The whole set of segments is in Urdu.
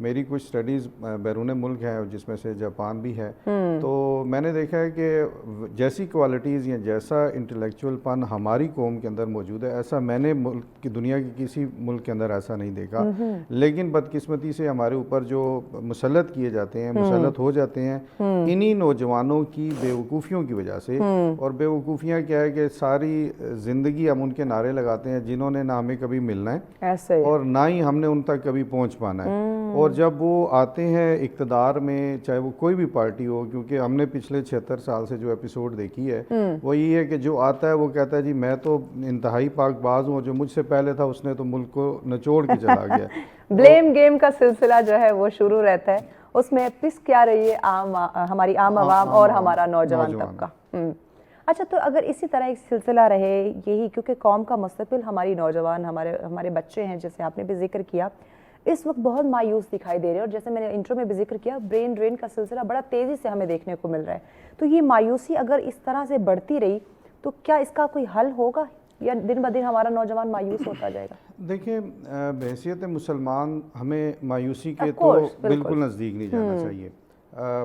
میری کچھ سٹڈیز بیرون ملک ہیں جس میں سے جاپان بھی ہے، تو میں نے دیکھا ہے کہ جیسی کوالٹیز یا جیسا انٹلیکچوئل پن ہماری قوم کے اندر موجود ہے، ایسا میں نے ملک کی دنیا کے کسی ملک کے اندر ایسا نہیں دیکھا. لیکن بدقسمتی سے ہمارے اوپر جو مسلط کیے جاتے ہیں، مسلط ہو جاتے ہیں انہی نوجوانوں کی بیوقوفیوں کی وجہ سے. اور بیوقوفیاں کیا ہے کہ ساری زندگی ہم ان کے نعرے لگاتے ہیں جنہوں نے نہ ہمیں کبھی ملنا ہے اور نہ ہی ہم نے ان تک کبھی پہنچ پانا ہے. اور جب وہ آتے ہیں اقتدار میں، چاہے وہ کوئی بھی پارٹی ہو، کیونکہ ہم نے پچھلے 76 سال سے جو ایپیسوڈ دیکھی ہے وہ یہ ہے کہ جو آتا ہے وہ کہتا ہے جی میں تو انتہائی پاک باز ہوں، جو مجھ سے پہلے تھا اس نے تو ملک کو نچوڑ کے چلا گیا. بلیم گیم کا سلسلہ جو ہے وہ شروع رہتا ہے، اس میں پس کیا رہی ہے ہماری عام عوام اور ہمارا نوجوان طبقہ. اچھا، تو اگر اسی طرح ایک سلسلہ رہے یہی، کیونکہ قوم کا مستقبل ہماری نوجوان، ہمارے بچے ہیں جیسے آپ نے بھی ذکر کیا، اس وقت بہت مایوس دکھائی دے رہے ہیں. اور جیسے میں نے انٹرو میں بھی ذکر کیا، برین ڈرین کا سلسلہ بڑا تیزی سے ہمیں دیکھنے کو مل رہا ہے. تو یہ مایوسی اگر اس طرح سے بڑھتی رہی تو کیا اس کا کوئی حل ہوگا یا دن بہ دن ہمارا نوجوان مایوس ہوتا جائے گا؟ دیکھیں، بحیثیت مسلمان ہمیں مایوسی کے تو بالکل نزدیک نہیں جانا چاہیے.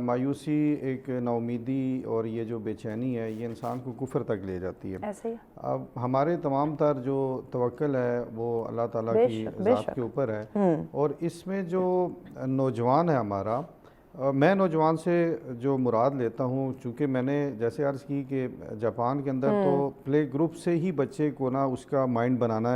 مایوسی، ایک ناامیدی اور یہ جو بے چینی ہے یہ انسان کو کفر تک لے جاتی ہے. ایسے ہی اب ہمارے تمام تر جو توکل ہے وہ اللہ تعالیٰ کی ذات کے اوپر ہے. اور اس میں جو نوجوان ہے ہمارا، میں نوجوان سے جو مراد لیتا ہوں، چونکہ میں نے جیسے عرض کی کہ جاپان کے اندر تو پلے گروپ سے ہی بچے کو نا اس کا مائنڈ بنانا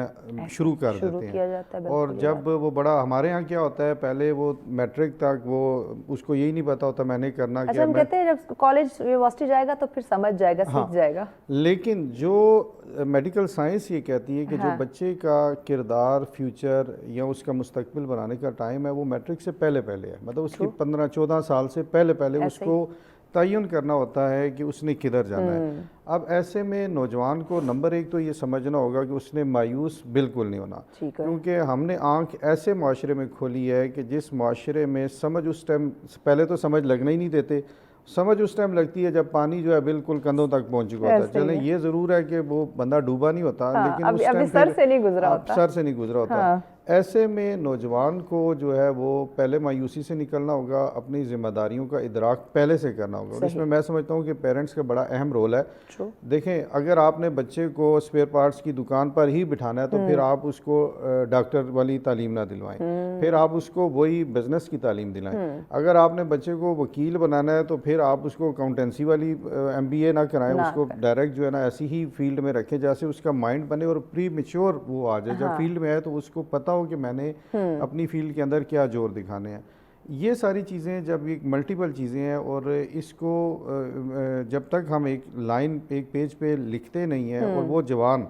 شروع کر دیتے ہیں. اور جب وہ بڑا، ہمارے ہاں کیا ہوتا ہے، پہلے وہ میٹرک تک وہ اس کو یہی نہیں پتا ہوتا میں نے کرنا کیا. ہم کہتے ہیں جب کالج یونیورسٹی جائے گا تو پھر سمجھ جائے گا، سیکھ جائے گا. لیکن جو میڈیکل سائنس یہ کہتی ہے کہ جو بچے کا کردار، فیوچر یا اس کا مستقبل بنانے کا ٹائم ہے وہ میٹرک سے پہلے ہے. مطلب اس کی 15-14 سال سے پہلے اس کو تعین کرنا ہوتا ہے کہ اس نے کدھر جانا ہے. اب ایسے میں نوجوان کو نمبر ایک تو یہ سمجھنا ہوگا کہ اس نے مایوس بالکل نہیں ہونا، کیونکہ ہم نے آنکھ ایسے معاشرے میں کھولی ہے کہ جس معاشرے میں سمجھ اس ٹائم، پہلے تو سمجھ لگنا ہی نہیں دیتے. سمجھ اس ٹائم لگتی ہے جب پانی جو ہے بالکل کندھوں تک پہنچ چکا ہوتا ہے. چلیں یہ ضرور ہے کہ وہ بندہ ڈوبا نہیں ہوتا، لیکن اس ٹائم سر سے نہیں گزرا ہوتا. ایسے میں نوجوان کو جو ہے وہ پہلے مایوسی سے نکلنا ہوگا، اپنی ذمہ داریوں کا ادراک پہلے سے کرنا ہوگا. اور اس میں سمجھتا ہوں کہ پیرنٹس کا بڑا اہم رول ہے. دیکھیں، اگر آپ نے بچے کو اسپیئر پارٹس کی دکان پر ہی بٹھانا ہے تو پھر آپ اس کو ڈاکٹر والی تعلیم نہ دلوائیں، پھر آپ اس کو وہی بزنس کی تعلیم دلائیں. اگر آپ نے بچے کو وکیل بنانا ہے تو پھر آپ اس کو اکاؤنٹنسی والی MBA نہ کرائیں، اس کو ڈائریکٹ جو ہے نا ایسی ہی فیلڈ میں رکھیں جیسے اس کا مائنڈ بنے اور پری میچور وہ آ جائے. جب فیلڈ میں ہے تو اس کو پتہ ہو کہ میں نے اپنی فیلڈ کے اندر کیا زور دکھانے ہیں. یہ ساری چیزیں جب ایک ملٹیپل چیزیں ہیں، اور اس کو جب تک ہم ایک لائن ایک پیج پہ لکھتے نہیں ہیں، اور وہ جوان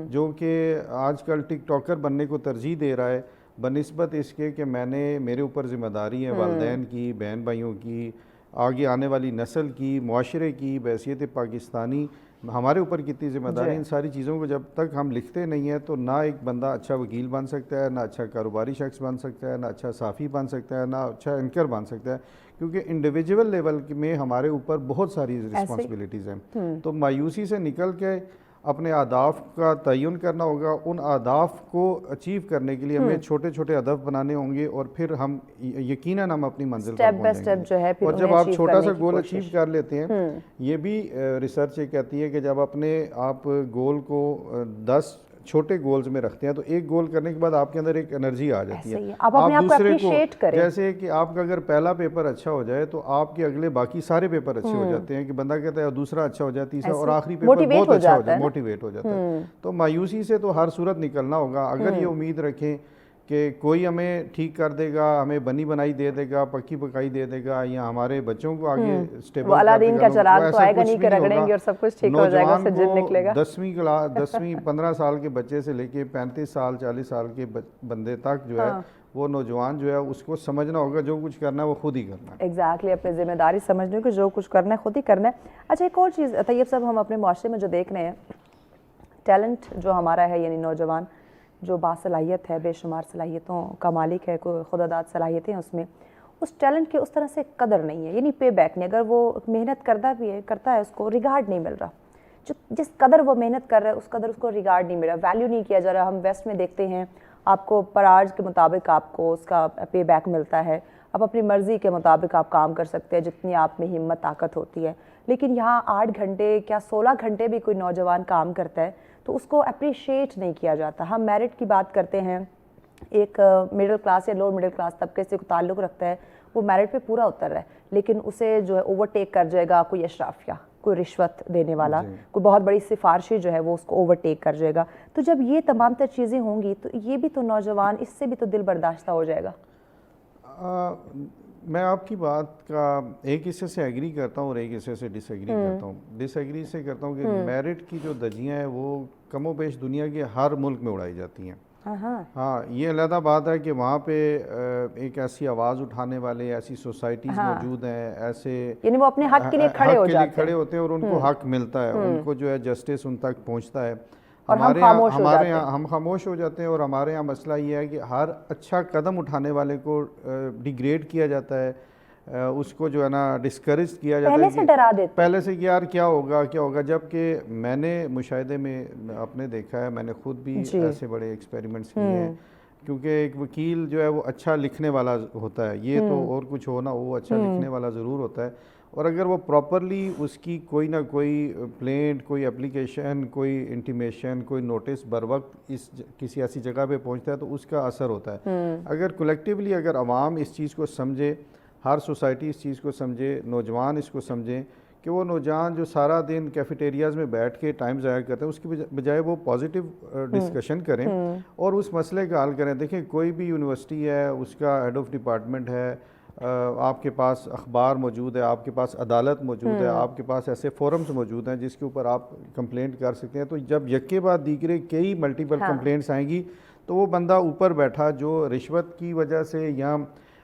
جو کہ آج کل ٹک ٹاکر بننے کو ترجیح دے رہا ہے بنسبت اس کے کہ میرے اوپر ذمہ داری ہے والدین کی، بہن بھائیوں کی، آگے آنے والی نسل کی، معاشرے کی، بحیثیت پاکستانی ہمارے اوپر کتنی ذمہ داری. ان ساری چیزوں کو جب تک ہم لکھتے نہیں ہیں تو نہ ایک بندہ اچھا وکیل بن سکتا ہے، نہ اچھا کاروباری شخص بن سکتا ہے، نہ اچھا صحافی بن سکتا ہے، نہ اچھا اینکر بن سکتا ہے. کیونکہ انڈیویجول لیول میں ہمارے اوپر بہت ساری رسپانسبلٹیز ہیں. تو مایوسی سے نکل کے اپنے اہداف کا تعین کرنا ہوگا. ان اہداف کو اچیو کرنے کے لیے ہمیں چھوٹے چھوٹے ہدف بنانے ہوں گے، اور پھر ہم یقیناً ہم اپنی منزل پر پہنچیں گے. اور جب آپ چھوٹا سا گول اچیو کر لیتے ہیں، یہ بھی ریسرچ یہ کہتی ہے کہ جب آپ گول کو 10 چھوٹے گولز میں رکھتے ہیں تو ایک گول کرنے کے بعد آپ کے اندر ایک انرجی آ جاتی ہے. آپ دوسرے کو، جیسے کہ آپ کا اگر پہلا پیپر اچھا ہو جائے تو آپ کے اگلے باقی سارے پیپر اچھے ہو جاتے ہیں، کہ بندہ کہتا ہے دوسرا اچھا ہو جائے، تیسرا، اور آخری پیپر بہت اچھا ہو جائے، موٹیویٹ ہو جاتا ہے. تو مایوسی سے تو ہر صورت نکلنا ہوگا. اگر یہ امید رکھیں کہ کوئی ہمیں ٹھیک کر دے گا، ہمیں بنی بنائی دے دے گا، پکی پکائی دے دے گا، یا ہمارے بچوں کو آگے اسٹیبل کر دے گا، کا چراغ تو آئے گا نہیں کہ رگڑیں گے اور سب کچھ ٹھیک ہو جائے گا، سے جن نکلے گا. 10ویں 15 سال کے بچے سے لے کے 35 سال 40 سال کے بندے تک جو ہے وہ نوجوان جو ہے اس کو سمجھنا ہوگا جو کچھ کرنا ہے وہ خود ہی کرنا ہے. ایگزیکٹلی، اپنی ذمہ داری سمجھنے کو جو کچھ کرنا ہے خود ہی کرنا ہے. اچھا، ایک اور چیز طیب صاحب، ہم اپنے معاشرے میں جو دیکھ رہے ہیں، ٹیلنٹ جو ہمارا ہے، یعنی نوجوان جو باصلاحیت ہے، بے شمار صلاحیتوں کا مالک ہے، کوئی خدا داد صلاحیتیں اس میں، اس ٹیلنٹ کی اس طرح سے قدر نہیں ہے، یعنی پے بیک نہیں. اگر وہ محنت کرتا ہے اس کو ریگارڈ نہیں مل رہا. جس قدر وہ محنت کر رہا ہے اس قدر اس کو ریگارڈ نہیں مل رہا، ویلیو نہیں کیا جا رہا. ہم ویسٹ میں دیکھتے ہیں، آپ کو پر آورز کے مطابق آپ کو اس کا پے بیک ملتا ہے, آپ اپنی مرضی کے مطابق آپ کام کر سکتے ہیں جتنی آپ میں ہمت طاقت ہوتی ہے. لیکن یہاں 8 گھنٹے کیا 16 گھنٹے بھی کوئی نوجوان کام کرتا ہے تو اس کو اپریشیٹ نہیں کیا جاتا. ہم میرٹ کی بات کرتے ہیں, ایک مڈل کلاس یا لوور مڈل کلاس طبقے سے تعلق رکھتا ہے, وہ میرٹ پہ پورا اتر رہا ہے لیکن اسے جو ہے اوور ٹیک کر جائے گا کوئی اشرافیہ, کوئی رشوت دینے والا, کوئی بہت بڑی سفارشی جو ہے وہ اس کو اوور ٹیک کر جائے گا. تو جب یہ تمام تر چیزیں ہوں گی تو یہ بھی تو نوجوان اس سے بھی تو دل برداشتہ ہو جائے گا. میں آپ کی بات کا ایک حصے سے ایگری کرتا ہوں اور ایک حصے سے ڈس ایگری کرتا ہوں. ڈس ایگری سے کرتا ہوں کہ میرٹ کی جو دجیاں ہیں وہ کم و بیش دنیا کے ہر ملک میں اڑائی جاتی ہیں. ہاں, یہ علیحدہ بات ہے کہ وہاں پہ ایک ایسی آواز اٹھانے والے, ایسی سوسائٹیز موجود ہیں, ایسے یعنی وہ اپنے حق کے لیے کھڑے ہوتے ہیں اور ان کو حق ملتا ہے, ان کو جو ہے جسٹس ان تک پہنچتا ہے. اور ہمارے یہاں ہم خاموش ہو جاتے ہیں اور ہمارے یہاں مسئلہ یہ ہے کہ ہر اچھا قدم اٹھانے والے کو ڈیگریڈ کیا جاتا ہے, اس کو جو ہے نا ڈسکریج کیا جاتا ہے, پہلے سے ڈرا دیتے پہلے سے کہ یار کیا ہوگا. جبکہ میں نے مشاہدے میں اپنے دیکھا ہے, میں نے خود بھی ایسے بڑے ایکسپیریمنٹس کیے ہیں, کیونکہ ایک وکیل جو ہے وہ اچھا لکھنے والا ہوتا ہے, یہ تو اور کچھ ہو نا, وہ اچھا لکھنے والا ضرور ہوتا ہے, اور اگر وہ پراپرلی اس کی کوئی نہ کوئی پلینٹ, کوئی اپلیکیشن, کوئی انٹیمیشن, کوئی نوٹس بر وقت کسی ایسی جگہ پہ پہنچتا ہے تو اس کا اثر ہوتا ہے. اگر کولیکٹیولی اگر عوام اس چیز کو سمجھے, ہر سوسائٹی اس چیز کو سمجھے, نوجوان اس کو سمجھیں کہ وہ نوجوان جو سارا دن کیفیٹیریاز میں بیٹھ کے ٹائم ضائع کرتے ہیں اس کی بجائے وہ پازیٹیو ڈسکشن کریں اور اس مسئلے کا حل کریں. دیکھیں کوئی بھی یونیورسٹی ہے, اس کا ہیڈ آف ڈپارٹمنٹ ہے, آپ کے پاس اخبار موجود ہے, آپ کے پاس عدالت موجود ہے, آپ کے پاس ایسے فورمز موجود ہیں جس کے اوپر آپ کمپلینٹ کر سکتے ہیں. تو جب یکے بعد دیگرے کئی ملٹیپل کمپلینٹس آئیں گی تو وہ بندہ اوپر بیٹھا جو رشوت کی وجہ سے یا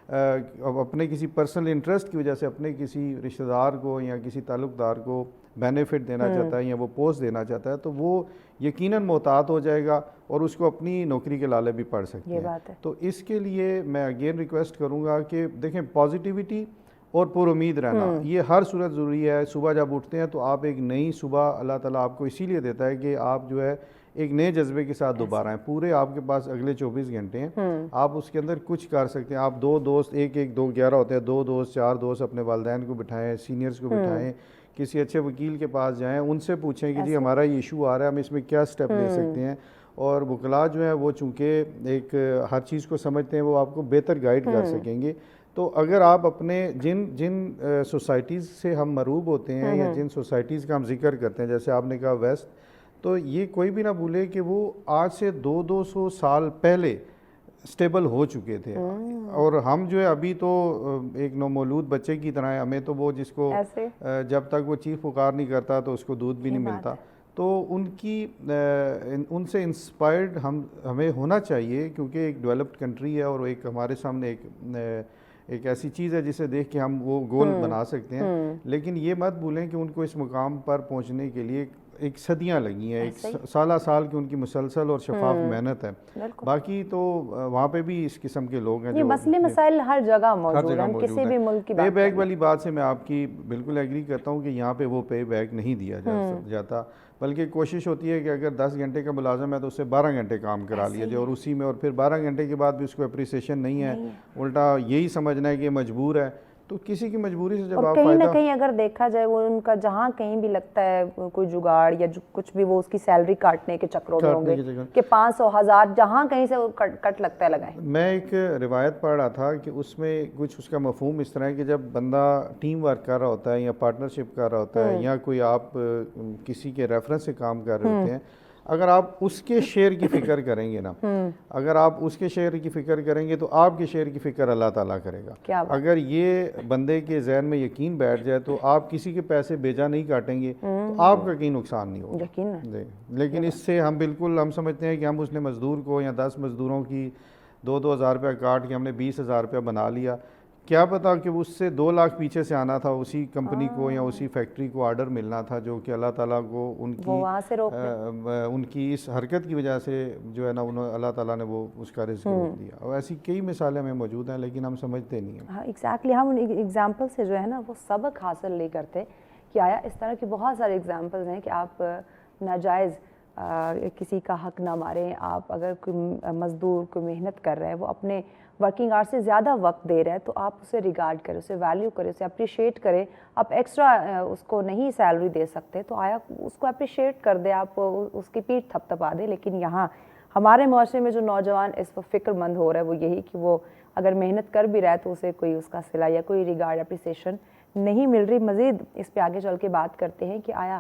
اپنے کسی پرسنل انٹرسٹ کی وجہ سے اپنے کسی رشتہ دار کو یا کسی تعلق دار کو بینیفٹ دینا چاہتا ہے یا وہ پوسٹ دینا چاہتا ہے, تو وہ یقیناً محتاط ہو جائے گا اور اس کو اپنی نوکری کے لالے بھی پڑ سکتے ہیں. تو اس کے لیے میں اگین ریکویسٹ کروں گا کہ دیکھیں پازیٹیوٹی اور پر امید رہنا یہ ہر صورت ضروری ہے. صبح جب اٹھتے ہیں تو آپ ایک نئی صبح اللہ تعالیٰ آپ کو اسی لیے دیتا ہے کہ آپ جو ہے ایک نئے جذبے کے ساتھ دوبارہ ہیں. پورے آپ کے پاس اگلے 24 گھنٹے ہیں, آپ اس کے اندر کچھ کر سکتے ہیں. آپ 2 دوست, 1-1 2 11 ہوتے ہیں, 2 دوست 4 دوست اپنے والدین کو بٹھائیں, سینئرز کو بٹھائیں, کسی اچھے وکیل کے پاس جائیں, ان سے پوچھیں کہ جی ہمارا یہ ایشو آ رہا ہے, ہم اس میں کیا سٹیپ لے سکتے ہیں. اور وکلاء جو ہیں وہ چونکہ ایک ہر چیز کو سمجھتے ہیں, وہ آپ کو بہتر گائیڈ کر سکیں گے. تو اگر آپ اپنے جن سوسائٹیز سے ہم مرعوب ہوتے ہیں یا جن سوسائٹیز کا ہم ذکر کرتے ہیں, جیسے آپ نے کہا ویسٹ, تو یہ کوئی بھی نہ بھولے کہ وہ آج سے 200 سال پہلے سٹیبل ہو چکے تھے, اور ہم جو ہے ابھی تو ایک نومولود بچے کی طرح ہیں. ہمیں تو وہ جس کو جب تک وہ چیخ پکار نہیں کرتا تو اس کو دودھ بھی نہیں ملتا. تو ان سے انسپائرڈ ہمیں ہونا چاہیے, کیونکہ ایک ڈیولپڈ کنٹری ہے اور ایک ہمارے سامنے ایک ایسی چیز ہے جسے دیکھ کے ہم وہ گول بنا سکتے ہیں. لیکن یہ مت بھولیں کہ ان کو اس مقام پر پہنچنے کے لیے ایک صدیاں لگی ہیں, ایک سالہ سال کی ان کی مسلسل اور شفاف محنت ہے. باقی تو وہاں پہ بھی اس قسم کے لوگ ہیں. یہ مسئلے مسائل ہر جگہ موجود ہیں, کسی بھی ملک کی بات. پے بیک والی بات سے میں آپ کی بالکل ایگری کرتا ہوں کہ یہاں پہ وہ پے بیک نہیں دیا جاتا, بلکہ کوشش ہوتی ہے کہ اگر 10 گھنٹے کا ملازم ہے تو اس سے 12 گھنٹے کام کرا لیا جائے, اور اسی میں اور پھر 12 گھنٹے کے بعد بھی اس کو اپریسیشن نہیں ہے, الٹا یہی سمجھنا ہے کہ مجبور ہے. تو کسی کی مجبوری سے جب آپ کہیں نہ کہیں اگر دیکھا جائے وہ ان کا جہاں کہیں بھی لگتا ہے کوئی جگاڑ یا کچھ بھی, وہ اس کی سیلری کاٹنے کے چکروں میں ہوں گے کہ 500 1000 جہاں کہیں سے کٹ لگتا ہے لگائیں. میں ایک روایت پڑھ رہا تھا کہ اس میں کچھ اس کا مفہوم اس طرح ہے کہ جب بندہ ٹیم ورک کر رہا ہوتا ہے یا پارٹنرشپ کر رہا ہوتا ہے یا کوئی آپ کسی کے ریفرنس سے کام کر رہے ہوتے ہیں, اگر آپ اس کے شیئر کی فکر کریں گے نا, اگر آپ اس کے شیئر کی فکر کریں گے تو آپ کے شیئر کی فکر اللہ تعالیٰ کرے گا. اگر یہ بندے کے ذہن میں یقین بیٹھ جائے تو آپ کسی کے پیسے بیجا نہیں کاٹیں گے تو آپ کا کہیں نقصان نہیں ہوگا. لیکن اس سے ہم سمجھتے ہیں کہ ہم اس نے مزدور کو یا 10 مزدوروں کی 2-2 ہزار روپیہ کاٹ کے ہم نے 20 ہزار روپیہ بنا لیا. کیا پتا کہ اس سے 2 لاکھ پیچھے سے آنا تھا, اسی کمپنی کو یا اسی فیکٹری کو آرڈر ملنا تھا, جو کہ اللہ تعالیٰ کو ان کی اس حرکت کی وجہ سے جو ہے نا اللہ تعالیٰ نے وہ اس کا رزق روک دیا. اور ایسی کئی مثالیں ہمیں موجود ہیں لیکن ہم سمجھتے نہیں ہیں. ہاں ایگزیکٹلی, ہم ان ایگزامپل سے جو ہے نا وہ سبق حاصل نہیں کرتے کہ آیا اس طرح کی بہت سارے ایگزامپلز ہیں کہ آپ ناجائز کسی کا حق نہ ماریں. آپ اگر کوئی مزدور کوئی محنت کر رہا ہے, وہ اپنے ورکنگ آور سے زیادہ وقت دے رہا ہے, تو آپ اسے ریگارڈ کریں, اسے ویلیو کریں, اسے اپریشیٹ کریں. آپ ایکسٹرا اس کو نہیں سیلری دے سکتے تو آیا اس کو اپریشیٹ کر دیں, آپ اس کی پیٹھ تھپ تھپا دیں. لیکن یہاں ہمارے معاشرے میں جو نوجوان اس وقت فکر مند ہو رہا ہے وہ یہی کہ وہ اگر محنت کر بھی رہا ہے تو اسے کوئی اس کا صلہ یا کوئی ریگارڈ اپریسیشن نہیں مل رہی. مزید اس پہ آگے چل کے بات کرتے ہیں کہ آیا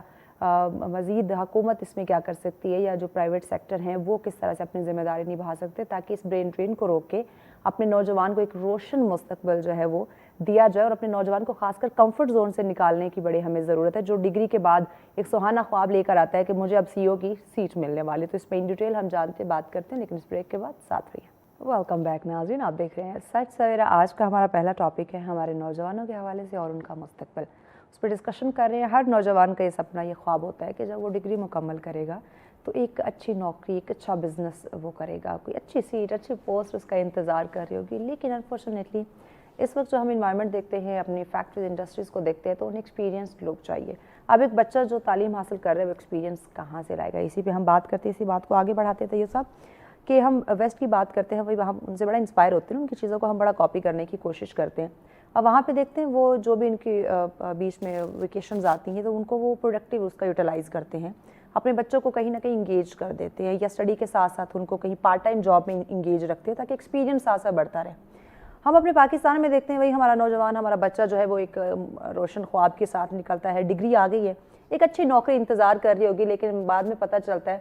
مزید حکومت اس میں کیا کر سکتی ہے, یا جو پرائیویٹ سیکٹر ہیں وہ کس طرح سے اپنی ذمہ داری نبھا سکتے تاکہ اس برین ڈرین کو روک کے اپنے نوجوان کو ایک روشن مستقبل جو ہے وہ دیا جائے, اور اپنے نوجوان کو خاص کر کمفرٹ زون سے نکالنے کی بڑی ہمیں ضرورت ہے, جو ڈگری کے بعد ایک سہانا خواب لے کر آتا ہے کہ مجھے اب سی او کی سیٹ ملنے والی. تو اس پہ ان ڈیٹیل ہم جانتے بات کرتے ہیں, لیکن اس بریک کے بعد ساتھ رہیے. ویلکم بیک ناظرین, آپ دیکھ رہے ہیں سچ سویرا. آج کا ہمارا پہلا ٹاپک ہے ہمارے نوجوانوں کے حوالے سے اور ان کا مستقبل. اس پہ ڈسکشن کر رہے ہیں. ہر نوجوان کا یہ سپنا, یہ خواب ہوتا ہے کہ جب وہ ڈگری مکمل کرے گا تو ایک اچھی نوکری, ایک اچھا بزنس وہ کرے گا, کوئی اچھی سیٹ, اچھی پوسٹ اس کا انتظار کر رہی ہوگی. لیکن انفارچونیٹلی اس وقت جو ہم انوائرمنٹ دیکھتے ہیں, اپنی فیکٹریز انڈسٹریز کو دیکھتے ہیں, تو انہیں ایکسپیرینسڈ لوگ چاہیے. اب ایک بچہ جو تعلیم حاصل کر رہا ہے وہ ایکسپیرینس کہاں سے لائے گا؟ اسی پہ ہم بات کرتے ہیں, اسی بات کو آگے بڑھاتے تھے یہ صاحب, کہ ہم ویسٹ کی بات کرتے ہیں, وہی ہم ان سے بڑا انسپائر ہوتے ہیں, ان کی چیزوں کو ہم بڑا کاپی کرنے کی کوشش کرتے ہیں. اور وہاں پہ دیکھتے ہیں وہ جو بھی ان کی بیچ میں ویکیشنز آتی ہیں تو ان کو وہ پروڈکٹیو اس کا یوٹیلائز کرتے ہیں, اپنے بچوں کو کہیں نہ کہیں انگیج کر دیتے ہیں, یا اسٹڈی کے ساتھ ساتھ ان کو کہیں پارٹ ٹائم جاب میں انگیج رکھتے ہیں تاکہ ایکسپیرینس ساتھ ساتھ بڑھتا رہے. ہم اپنے پاکستان میں دیکھتے ہیں وہی ہمارا نوجوان, ہمارا بچہ جو ہے وہ ایک روشن خواب کے ساتھ نکلتا ہے, ڈگری آ گئی ہے, ایک اچھی نوکری انتظار کر رہی ہوگی, لیکن بعد میں پتہ چلتا ہے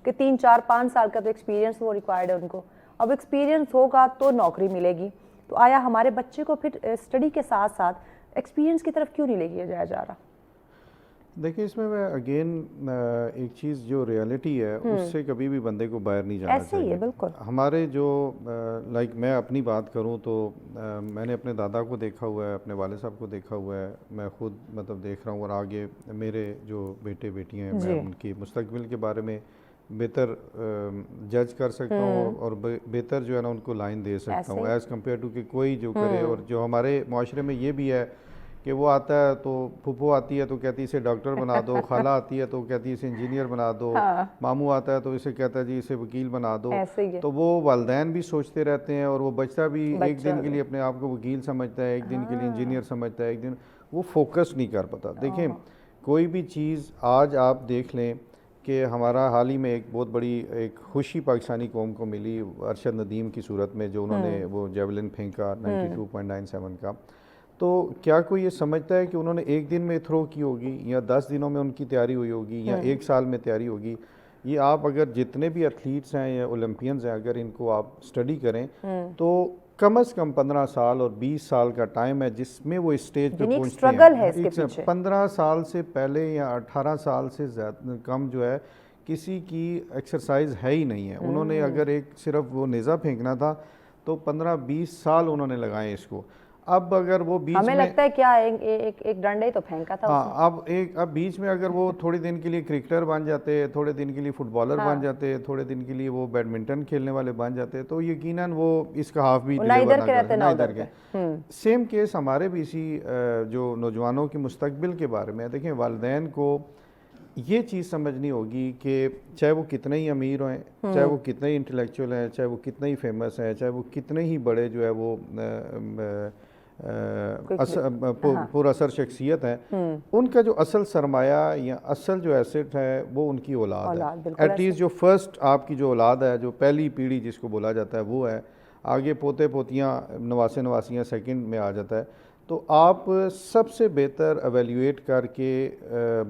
کہ 3 4 5 سال کا تو ایکسپیرینس وہ ریکوائرڈ ہے ان کو. اب ایکسپیرینس ہوگا تو نوکری ملے گی. تو آیا ہمارے بچے کو پھر اسٹڈی کے ساتھ ساتھ ایکسپیرینس کی طرف کیوں نہیں لے کے جایا جا رہا؟ دیکھیں اس میں اگین ایک چیز جو ریالٹی ہے اس سے کبھی بھی بندے کو باہر نہیں جانا ایسے ہی ہے بالکل. ہمارے جو لائک میں اپنی بات کروں تو میں نے اپنے دادا کو دیکھا ہوا ہے, اپنے والد صاحب کو دیکھا ہوا ہے, میں خود مطلب دیکھ رہا ہوں, اور آگے میرے جو بیٹے بیٹیاں ہیں میں ان کی مستقبل کے بارے میں بہتر جج کر سکتا ہوں, اور بہتر جو ہے نا ان کو لائن دے سکتا ہوں ایز کمپیئر ٹو کہ کوئی جو کرے. اور جو ہمارے معاشرے میں یہ بھی ہے کہ وہ آتا ہے تو پھپھو آتی ہے تو کہتی ہے اسے ڈاکٹر بنا دو, خالہ آتی ہے تو کہتی ہے اسے انجینئر بنا دو, ماموں آتا ہے تو اسے کہتا ہے جی اسے وکیل بنا دو. تو وہ والدین بھی سوچتے رہتے ہیں, اور وہ بچہ بھی ایک دن کے لیے اپنے آپ کو وکیل سمجھتا ہے, ایک دن کے لیے انجینئر سمجھتا ہے, ایک دن وہ فوکس نہیں کر پاتا. دیکھیں کوئی بھی چیز آج آپ دیکھ لیں کہ ہمارا حال ہی میں ایک بہت بڑی ایک خوشی پاکستانی قوم کو ملی ارشد ندیم کی صورت میں, جو انہوں نے وہ جیولن پھینکا 92.97 کا. تو کیا کوئی یہ سمجھتا ہے کہ انہوں نے ایک دن میں تھرو کی ہوگی, یا 10 دنوں میں ان کی تیاری ہوئی ہوگی, یا 1 سال میں تیاری ہوگی؟ یہ آپ اگر جتنے بھی ایتھلیٹس ہیں یا اولمپئنز ہیں, اگر ان کو آپ اسٹڈی کریں تو کم از کم 15 سال اور 20 سال کا ٹائم ہے جس میں وہ اسٹیج پہ پہنچتے ہیں. 15 سال سے پہلے یا 18 سال سے زیادہ کم جو ہے کسی کی ایکسرسائز ہے ہی نہیں ہے. انہوں نے اگر ایک صرف وہ نیزہ پھینکنا تھا تو 15-20 سال انہوں نے لگائے اس کو. اب اگر وہ بیچ میں ہمیں لگتا ہے کیا ایک ڈنڈا ہی تو پھینکا تھا. ہاں, اب بیچ میں اگر وہ تھوڑے دن کے لیے کرکٹر بن جاتے, تھوڑے دن کے لیے فٹ بالر بن جاتے, تھوڑے دن کے لیے وہ بیڈمنٹن کھیلنے والے بن جاتے, تو یقیناً وہ اس کا ہاف بھی ڈیلیور نہ ادھر کے. سیم کیس ہمارے بھی اسی جو نوجوانوں کے مستقبل کے بارے میں. دیکھیں والدین کو یہ چیز سمجھنی ہوگی کہ چاہے وہ کتنے ہی امیر ہیں, چاہے وہ کتنے ہی انٹلیکچوئل ہیں, چاہے وہ کتنے ہی فیمس ہیں, چاہے وہ کتنے ہی بڑے جو ہے وہ پر اثر شخصیت ہیں, ان کا جو اصل سرمایہ یا اصل جو ایسٹ ہے وہ ان کی اولاد ہے. ایٹ لیسٹ جو فرسٹ آپ کی جو اولاد ہے, جو پہلی پیڑھی جس کو بولا جاتا ہے وہ ہے. آگے پوتے پوتیاں نواسے نواسیاں سیکنڈ میں آ جاتا ہے. تو آپ سب سے بہتر ایویلیویٹ کر کے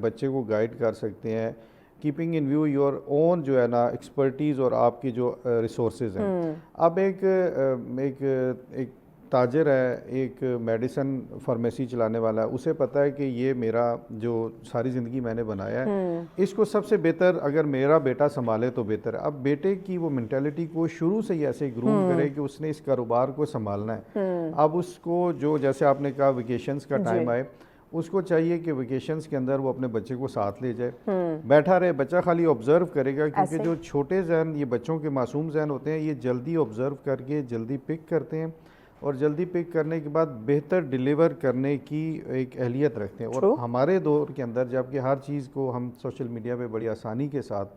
بچے کو گائیڈ کر سکتے ہیں, keeping in view your own جو ہے نا ایکسپرٹیز اور آپ کی جو ریسورسز ہیں. اب ایک تاجر ہے, ایک میڈیسن فارمیسی چلانے والا ہے, اسے پتہ ہے کہ یہ میرا جو ساری زندگی میں نے بنایا ہے اس کو سب سے بہتر اگر میرا بیٹا سنبھالے تو بہتر ہے. اب بیٹے کی وہ مینٹیلٹی کو شروع سے ہی ایسے گروم کرے کہ اس نے اس کاروبار کو سنبھالنا ہے. اب اس کو جو جیسے آپ نے کہا ویکیشنز کا ٹائم آئے, اس کو چاہیے کہ ویکیشنز کے اندر وہ اپنے بچے کو ساتھ لے جائے, بیٹھا رہے, بچہ خالی آبزرو کرے گا, کیونکہ جو چھوٹے ذہن یہ بچوں کے معصوم ذہن ہوتے ہیں یہ جلدی آبزرو کر کے جلدی پک کرتے ہیں, اور جلدی پک کرنے کے بعد بہتر ڈیلیور کرنے کی ایک اہلیت رکھتے ہیں. اور ہمارے دور کے اندر جب کہ ہر چیز کو ہم سوشل میڈیا پہ بڑی آسانی کے ساتھ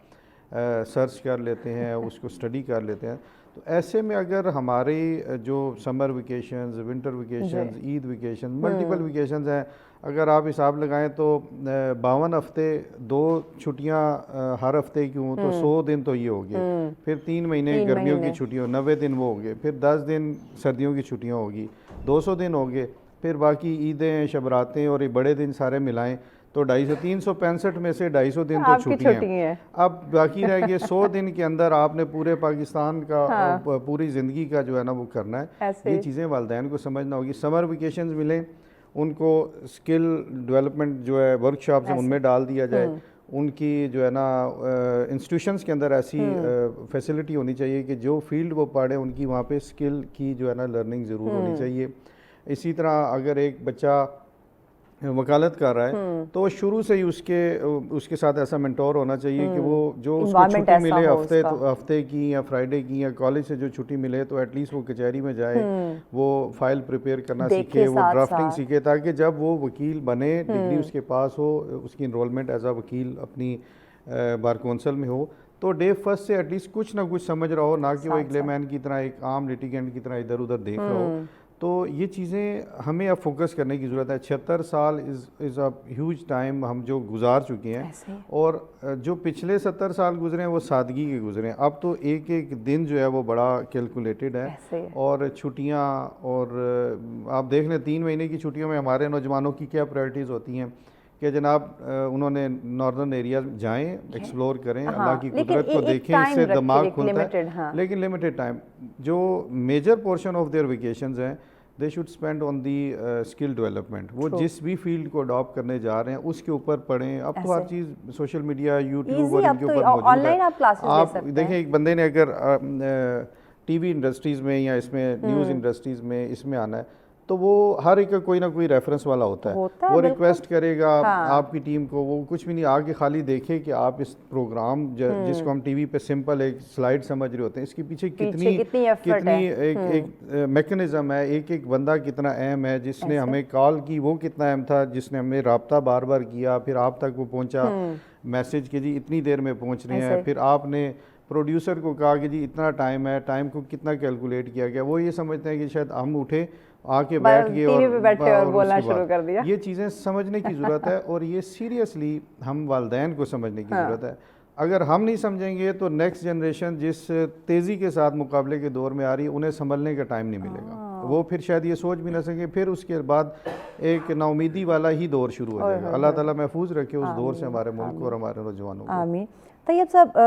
سرچ کر لیتے ہیں, اس کو اسٹڈی کر لیتے ہیں. تو ایسے میں اگر ہماری جو سمر ویکیشنز, ونٹر ویکیشنز, عید ویکیشن, ملٹیپل ویکیشنز ہیں, اگر آپ حساب لگائیں تو 52 ہفتے, 2 چھٹیاں ہر ہفتے کی ہوں تو 100 دن تو یہ ہو گئے. پھر 3 مہینے گرمیوں کی چھٹیاں, 90 دن وہ ہو گئے. پھر 10 دن سردیوں کی چھٹیاں ہوگی, 200 دن ہو گئے. پھر باقی عیدیں, شب راتیں اور یہ بڑے دن سارے ملائیں تو 365 میں سے 250 دن تو چھٹیاں ہیں. اب باقی رہ گئے 100 دن کے اندر آپ نے پورے پاکستان کا, پوری زندگی کا جو ہے نا وہ کرنا ہے. یہ چیزیں والدین کو سمجھنا ہوگی. سمر ویکیشنز ملیں, ان کو اسکل ڈیولپمنٹ جو ہے ورک شاپس ہیں ان میں ڈال دیا جائے. ان کی جو ہے نا انسٹیٹیوشنز کے اندر ایسی فیسلٹی ہونی چاہیے کہ جو فیلڈ وہ پڑھیں ان کی وہاں پہ اسکل کی جو ہے نا لرننگ ضرور ہونی چاہیے. اسی طرح اگر ایک بچہ وکالت کر رہا ہے تو شروع سے ہی اس کے ساتھ ایسا منٹور ہونا چاہیے کہ وہ جو اس کو چھٹی ملے ہفتے کی یا فرائیڈے کی یا کالج سے جو چھٹی ملے تو ایٹ لیسٹ وہ کچہری میں جائے, وہ فائل پریپیئر کرنا سیکھے, وہ ڈرافٹنگ سیکھے, تاکہ جب وہ وکیل بنے, ڈگری اس کے پاس ہو, اس کی انرولمنٹ ایز اے وکیل اپنی بار کونسل میں ہو تو ڈے فرسٹ سے ایٹ لیسٹ کچھ نہ کچھ سمجھ رہا ہو, نہ کہ وہ ایک لے مین کی طرح, ایک عام لیٹیگنٹ کی طرح ادھر ادھر دیکھ رہا ہو. تو یہ چیزیں ہمیں اب فوکس کرنے کی ضرورت ہے. 76 سال از اے ہیوج ٹائم ہم جو گزار چکے ہیں, اور جو پچھلے 70 سال گزرے ہیں وہ سادگی کے گزرے ہیں. اب تو ایک ایک دن جو ہے وہ بڑا کیلکولیٹڈ ہے, اور چھٹیاں, اور آپ دیکھ لیں 3 مہینے کی چھٹیوں میں ہمارے نوجوانوں کی کیا پرائرٹیز ہوتی ہیں کہ جناب انہوں نے ناردرن ایریاز جائیں, ایکسپلور کریں, اللہ کی قدرت کو دیکھیں, اس سے دماغ کھلتا ہے, لیکن لمیٹڈ ٹائم. جو major portion of their vacations ہیں they should spend on the skill development. وہ جس بھی فیلڈ کو اڈاپٹ کرنے جا رہے ہیں اس کے اوپر پڑھیں. اب تو ہر چیز سوشل میڈیا, یوٹیوب اور ان کے اوپر موجود ہے. آپ دیکھیں ایک بندے نے اگر ٹی وی انڈسٹریز میں یا اس میں نیوز انڈسٹریز میں اس میں آنا ہے تو وہ ہر ایک کا کوئی نہ کوئی ریفرنس والا ہوتا ہے. وہ ریکویسٹ کرے گا آپ کی ٹیم کو, وہ کچھ بھی نہیں, آگے خالی دیکھے کہ آپ اس پروگرام جس کو ہم ٹی وی پہ سمپل ایک سلائڈ سمجھ رہے ہوتے ہیں, اس کے پیچھے کتنی ایک میکنزم ہے, ایک ایک بندہ کتنا اہم ہے, جس نے ہمیں کال کی وہ کتنا اہم تھا, جس نے ہمیں رابطہ بار بار کیا, پھر آپ تک وہ پہنچا میسج کہ جی اتنی دیر میں پہنچ رہے ہیں, پھر آپ نے پروڈیوسر کو کہا کہ جی اتنا ٹائم ہے, ٹائم کو کتنا کیلکولیٹ کیا گیا. وہ یہ سمجھتے ہیں کہ شاید ہم اٹھے آ کے بیٹھ گئے اور بولنا شروع کر دیا. یہ چیزیں سمجھنے کی ضرورت ہے, اور یہ سیریسلی ہم والدین کو سمجھنے کی ضرورت ہے. اگر ہم نہیں سمجھیں گے تو نیکسٹ جنریشن جس تیزی کے ساتھ مقابلے کے دور میں آ رہی ہے انہیں سنبھلنے کا ٹائم نہیں ملے گا. وہ پھر شاید یہ سوچ بھی نہ سکیں, پھر اس کے بعد ایک نا امیدی والا ہی دور شروع ہو جائے گا. اللہ تعالیٰ محفوظ رکھے اس دور سے ہمارے ملک کو اور ہمارے نوجوانوں کو. آمین. طیب صاحب,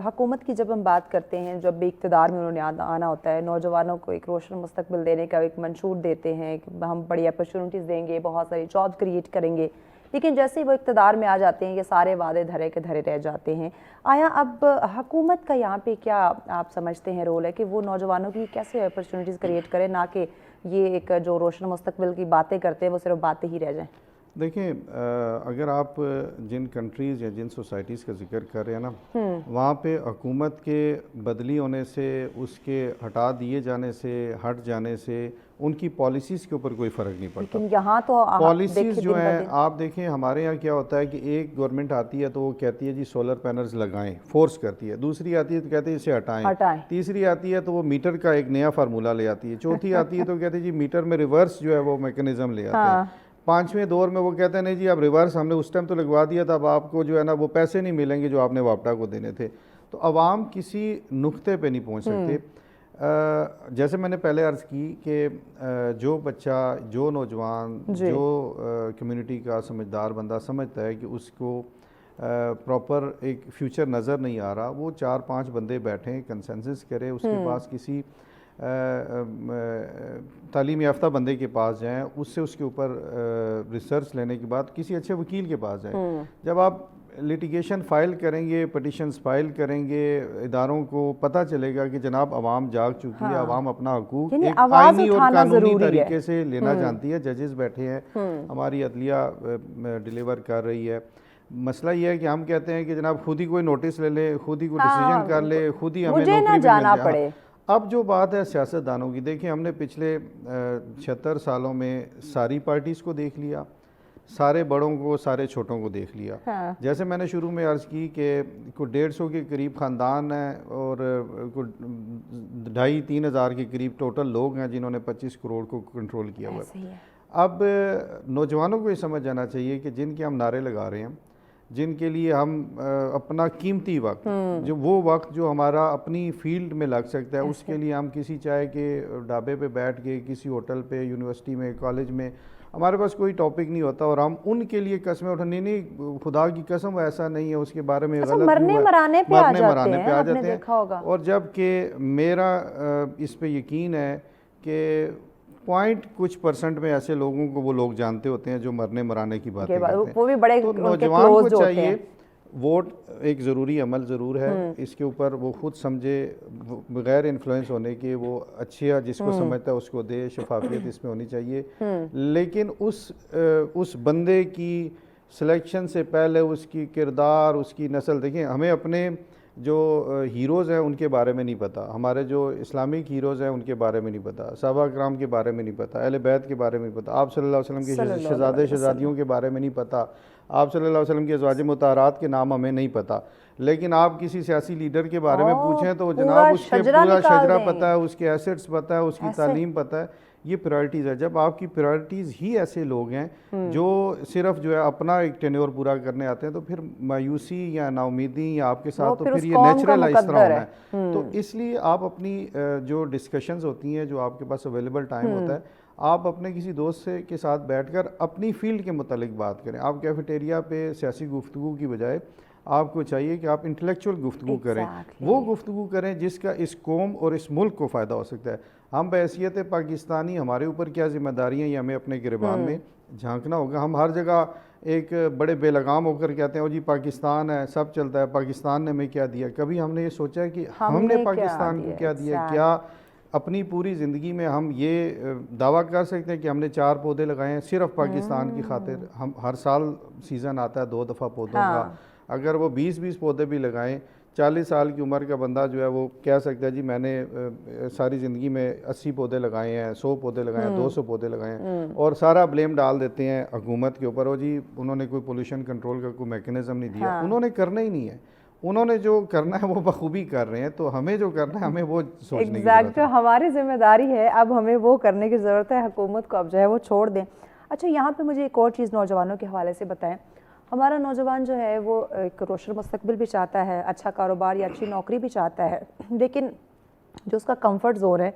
حکومت کی جب ہم بات کرتے ہیں, جب بھی اقتدار میں انہوں نے آنا ہوتا ہے, نوجوانوں کو ایک روشن مستقبل دینے کا ایک منشور دیتے ہیں کہ ہم بڑی اپرچونٹیز دیں گے, بہت ساری جاب کریٹ کریں گے, لیکن جیسے ہی وہ اقتدار میں آ جاتے ہیں یہ سارے وعدے دھرے کے دھرے رہ جاتے ہیں. آیا اب حکومت کا یہاں پہ کیا آپ سمجھتے ہیں رول ہے کہ وہ نوجوانوں کی کیسے اپرچونٹیز کریٹ کریں, نہ کہ یہ ایک جو روشن مستقبل کی باتیں کرتے ہیں وہ صرف باتیں ہی رہ جائیں؟ دیکھیں, اگر آپ جن کنٹریز یا جن سوسائٹیز کا ذکر کر رہے ہیں نا, وہاں پہ حکومت کے بدلی ہونے سے, اس کے ہٹا دیے جانے سے, ہٹ جانے سے ان کی پالیسیز کے اوپر کوئی فرق نہیں پڑتا. لیکن یہاں تو پالیسیز جو ہیں آپ دیکھیں, ہمارے یہاں کیا ہوتا ہے کہ ایک گورنمنٹ آتی ہے تو وہ کہتی ہے جی سولر پینلز لگائیں, فورس کرتی ہے. دوسری آتی ہے تو کہتے ہیں اسے ہٹائیں. تیسری آتی ہے تو وہ میٹر کا ایک نیا فارمولہ لے آتی ہے. چوتھی آتی ہے تو کہتے ہیں جی میٹر میں ریورس جو ہے وہ میکنزم لے آتے ہیں. 5ویں دور میں وہ کہتے ہیں نہیں جی اب ریورس ہم نے اس ٹائم تو لگوا دیا تھا, اب آپ کو جو ہے نا وہ پیسے نہیں ملیں گے جو آپ نے واپڈا کو دینے تھے. تو عوام کسی نقطے پہ نہیں پہنچ سکتے. جیسے میں نے پہلے عرض کی کہ جو بچہ, جو نوجوان, جو کمیونٹی کا سمجھدار بندہ سمجھتا ہے کہ اس کو پراپر ایک فیوچر نظر نہیں آ رہا, وہ 4-5 بندے بیٹھیں, کنسنسس کرے, اس کے پاس کسی تعلیم یافتہ بندے کے پاس جائیں, اس سے اس کے اوپر ریسرچ لینے کے بعد کسی اچھے وکیل کے پاس جائیں. جب آپ لیٹیگیشن فائل کریں گے, پٹیشنز فائل کریں گے, اداروں کو پتہ چلے گا کہ جناب عوام جاگ چکی ہے, عوام اپنا حقوق ایک آئینی اور قانونی طریقے سے لینا جانتی ہے. ججز بیٹھے ہیں, ہماری عدلیہ ڈیلیور کر رہی ہے. مسئلہ یہ ہے کہ ہم کہتے ہیں کہ جناب خود ہی کوئی نوٹس لے لے, خود ہی کوئی ڈیسیجن کر لے, خود ہی ہمیں نوکری مل جائے. اب جو بات ہے سیاستدانوں کی, دیکھیں ہم نے پچھلے 76 سالوں میں ساری پارٹیز کو دیکھ لیا, سارے بڑوں کو سارے چھوٹوں کو دیکھ لیا. ہاں. جیسے میں نے شروع میں عرض کی کہ کوئی 150 کے قریب خاندان ہیں اور کوئی 2,500-3 ہزار کے قریب ٹوٹل لوگ ہیں جنہوں نے 25 کروڑ کو کنٹرول کیا ہوا ہے. اب نوجوانوں کو یہ سمجھ جانا چاہیے کہ جن کے ہم نعرے لگا رہے ہیں, جن کے لیے ہم اپنا قیمتی وقت, جو وہ وقت جو ہمارا اپنی فیلڈ میں لگ سکتا ہے, اس کے لیے ہم کسی چائے کے ڈھابے پہ بیٹھ کے, کسی ہوٹل پہ, یونیورسٹی میں, کالج میں, ہمارے پاس کوئی ٹاپک نہیں ہوتا اور ہم ان کے لیے قسمیں اٹھانے, نہیں خدا کی قسم ایسا نہیں ہے, اس کے بارے میں غلط مرنے مرانے پہ آ جاتے ہیں. اور جب کہ میرا اس پہ یقین ہے کہ کچھ % میں ایسے لوگوں کو وہ لوگ جانتے ہوتے ہیں جو مرنے مرانے کی باتیں کرتے ہیں. وہ بھی بڑے تو نوجوان کو چاہیے, ووٹ ایک ضروری عمل ضرور ہے, اس کے اوپر وہ خود سمجھے بغیر انفلوئنس ہونے کے, وہ اچھا جس کو سمجھتا ہے اس کو دے, شفافیت اس میں ہونی چاہیے. لیکن اس بندے کی سلیکشن سے پہلے اس کی کردار, اس کی نسل, دیکھیں ہمیں اپنے جو ہیروز ہیں ان کے بارے میں نہیں پتہ, ہمارے جو اسلامک ہیروز ہیں ان کے بارے میں نہیں پتہ, صحابہ کرام کے بارے میں نہیں پتہ, اہل بیت کے بارے میں نہیں پتہ, آپ صلی اللہ علیہ وسلم کے شہزادے شہزادیوں کے بارے میں نہیں پتہ, آپ صلی اللہ علیہ وسلم کے ازواج مطہرات کے نام ہمیں نہیں پتہ. لیکن آپ کسی سیاسی لیڈر کے بارے میں پوچھیں تو جناب اس کے پورا شجرہ پتہ ہے, اس کے ایسٹس پتہ ہے, اس کی تعلیم پتہ ہے. یہ پرائرٹیز ہے. جب آپ کی پرائرٹیز ہی ایسے لوگ ہیں جو صرف جو ہے اپنا ایک ٹینیور پورا کرنے آتے ہیں, تو پھر مایوسی یا نا امیدی یا آپ کے ساتھ تو پھر یہ نیچرل ہے, اس طرح ہونا ہے. تو اس لیے آپ اپنی جو ڈسکشنز ہوتی ہیں, جو آپ کے پاس اویلیبل ٹائم ہوتا ہے, آپ اپنے کسی دوست کے ساتھ بیٹھ کر اپنی فیلڈ کے متعلق بات کریں. آپ کیفیٹیریا پہ سیاسی گفتگو کی بجائے آپ کو چاہیے کہ آپ انٹلیکچوئل گفتگو کریں, وہ گفتگو کریں جس کا اس قوم اور اس ملک کو فائدہ ہو سکتا ہے. ہم بحیثیت پاکستانی, ہمارے اوپر کیا ذمہ داریاں, یہ ہمیں اپنے گریبان میں جھانکنا ہوگا. ہم ہر جگہ ایک بڑے بے لگام ہو کر کہتے ہیں جی پاکستان ہے, سب چلتا ہے, پاکستان نے ہمیں کیا دیا. کبھی ہم نے یہ سوچا ہے کہ ہم نے پاکستان کو کیا دیا؟ کیا اپنی پوری زندگی میں ہم یہ دعویٰ کر سکتے ہیں کہ ہم نے 4 پودے لگائے ہیں صرف پاکستان کی خاطر؟ ہم ہر سال سیزن آتا ہے 2 دفعہ پودوں کا, اگر وہ 20 پودے بھی لگائیں, 40 سال کی عمر کا بندہ جو ہے وہ کہہ سکتا ہے جی میں نے ساری زندگی میں 80 پودے لگائے ہیں, 100 پودے لگائے ہیں, 200 پودے لگائے ہیں, اور سارا بلیم ڈال دیتے ہیں حکومت کے اوپر, اور جی انہوں نے کوئی پولوشن کنٹرول کا کوئی میکنزم نہیں دیا. انہوں نے کرنا ہی نہیں ہے, انہوں نے جو کرنا ہے وہ بخوبی کر رہے ہیں. تو ہمیں جو کرنا ہے ہمیں وہ سوچنے کی ضرورت ہے. ہماری ذمہ داری ہے, اب ہمیں وہ کرنے کی ضرورت ہے, حکومت کو اب جو ہے وہ چھوڑ دیں. اچھا یہاں پہ مجھے ایک اور چیز نوجوانوں کے حوالے سے بتائیں. ہمارا نوجوان جو ہے وہ ایک روشن مستقبل بھی چاہتا ہے, اچھا کاروبار یا اچھی نوکری بھی چاہتا ہے, لیکن جو اس کا کمفرٹ زون ہے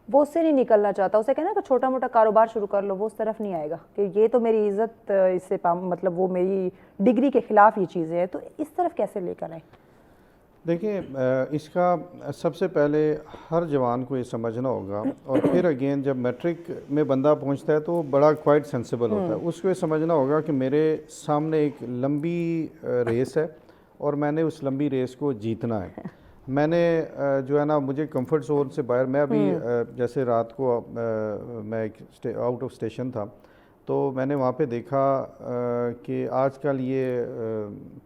وہ اس سے نہیں نکلنا چاہتا. اسے کہنا کہ چھوٹا موٹا کاروبار شروع کر لو, وہ اس طرف نہیں آئے گا کہ یہ تو میری عزت, اس سے مطلب وہ میری ڈگری کے خلاف یہ چیزیں ہیں. تو اس طرف کیسے لے کر آئیں؟ دیکھیں اس کا سب سے پہلے ہر جوان کو یہ سمجھنا ہوگا, اور پھر اگین جب میٹرک میں بندہ پہنچتا ہے تو بڑا کوائٹ سینسیبل ہوتا ہے. اس کو یہ سمجھنا ہوگا کہ میرے سامنے ایک لمبی ریس ہے اور میں نے اس لمبی ریس کو جیتنا ہے. میں نے جو ہے نا, مجھے کمفرٹ زون سے باہر, میں ابھی جیسے رات کو میں ایک آؤٹ آف اسٹیشن تھا, تو میں نے وہاں پہ دیکھا کہ آج کل یہ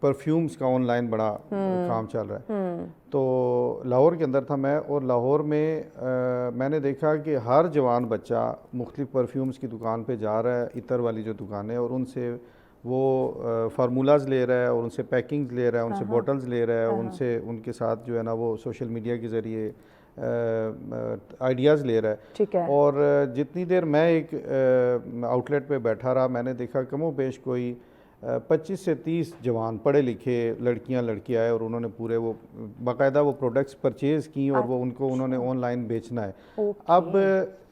پرفیومز کا آن لائن بڑا کام چل رہا ہے. تو لاہور کے اندر تھا میں, اور لاہور میں نے دیکھا کہ ہر جوان بچہ مختلف پرفیومز کی دکان پہ جا رہا ہے, عطر والی جو دکان ہے, اور ان سے وہ فارمولاز لے رہا ہے, اور ان سے پیکنگز لے رہا ہے, ان سے بوٹلز لے رہا ہے, ان کے ساتھ جو ہے نا وہ سوشل میڈیا کے ذریعے آئیڈیاز لے رہا ہے. ٹھیک ہے. اور جتنی دیر میں ایک آؤٹ لیٹ پہ بیٹھا رہا, میں نے دیکھا کم و بیش کوئی 25 سے 30 جوان پڑھے لکھے لڑکیاں لڑکے آئے, اور انہوں نے پورے وہ باقاعدہ وہ پروڈکٹس پرچیز کی, اور وہ انہوں نے آن لائن بیچنا ہے. اب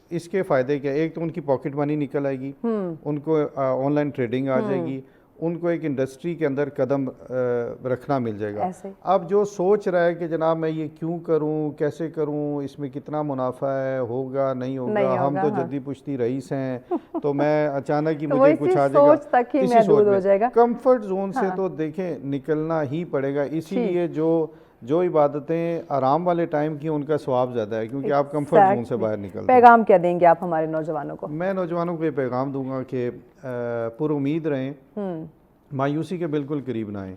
اس کے فائدے کیا؟ ایک تو ان کی پاکٹ منی نکل آئے گی, ان کو آن لائن ٹریڈنگ آ جائے گی, ان کو ایک انڈسٹری کے اندر قدم رکھنا مل جائے گا. اب جو سوچ رہا ہے کہ جناب میں یہ کیوں کروں, کیسے کروں, اس میں کتنا منافع ہے, ہوگا نہیں ہوگا, ہم تو جدی پشتی رئیس ہیں, تو میں اچانک ہی مجھے کچھ آ جائے گا, کسی سوچ میں کمفرٹ زون سے تو دیکھیں نکلنا ہی پڑے گا. اسی لیے جو عبادتیں آرام والے ٹائم کی ان کا ثواب زیادہ ہے, کیونکہ آپ کمفرٹ زون سے باہر نکلتے ہیں. پیغام کیا دیں گے آپ ہمارے نوجوانوں کو؟ میں نوجوانوں کو یہ پیغام دوں گا کہ پر امید رہیں, مایوسی کے بالکل قریب نہ آئیں,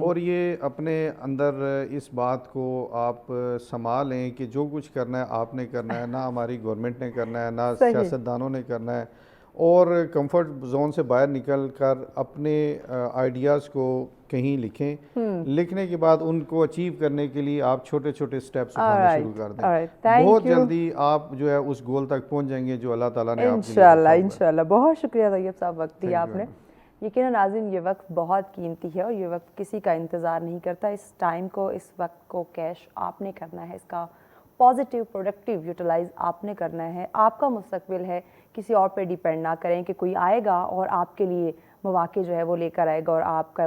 اور یہ اپنے اندر اس بات کو آپ سنبھالیں کہ جو کچھ کرنا ہے آپ نے کرنا ہے, نہ ہماری گورنمنٹ نے کرنا ہے, نہ سیاستدانوں نے کرنا ہے, اور کمفرٹ زون سے باہر نکل کر اپنے آئیڈیاز کو کہیں لکھیں. لکھنے کے بعد ان کو اچیو کرنے کے لیے آپ چھوٹے چھوٹے سٹیپس اٹھانا شروع کر دیں. بہت جلدی آپ جو ہے اس گول تک پہنچ جائیں گے جو اللہ تعالیٰ نے آپ کے لیے. انشاءاللہ. بہت شکریہ طیب صاحب, وقت دیا آپ نے. یقیناً ناظرین, یہ وقت بہت قیمتی ہے اور یہ وقت کسی کا انتظار نہیں کرتا. اس ٹائم کو, اس وقت کو کیش آپ نے کرنا ہے, اس کا پازیٹیو پروڈکٹیو یوٹیلائز آپ نے کرنا ہے. آپ کا مستقبل ہے, کسی اور پہ ڈیپینڈ نہ کریں کہ کوئی آئے گا اور آپ کے لیے مواقع جو ہے وہ لے کر آئے گا اور آپ کا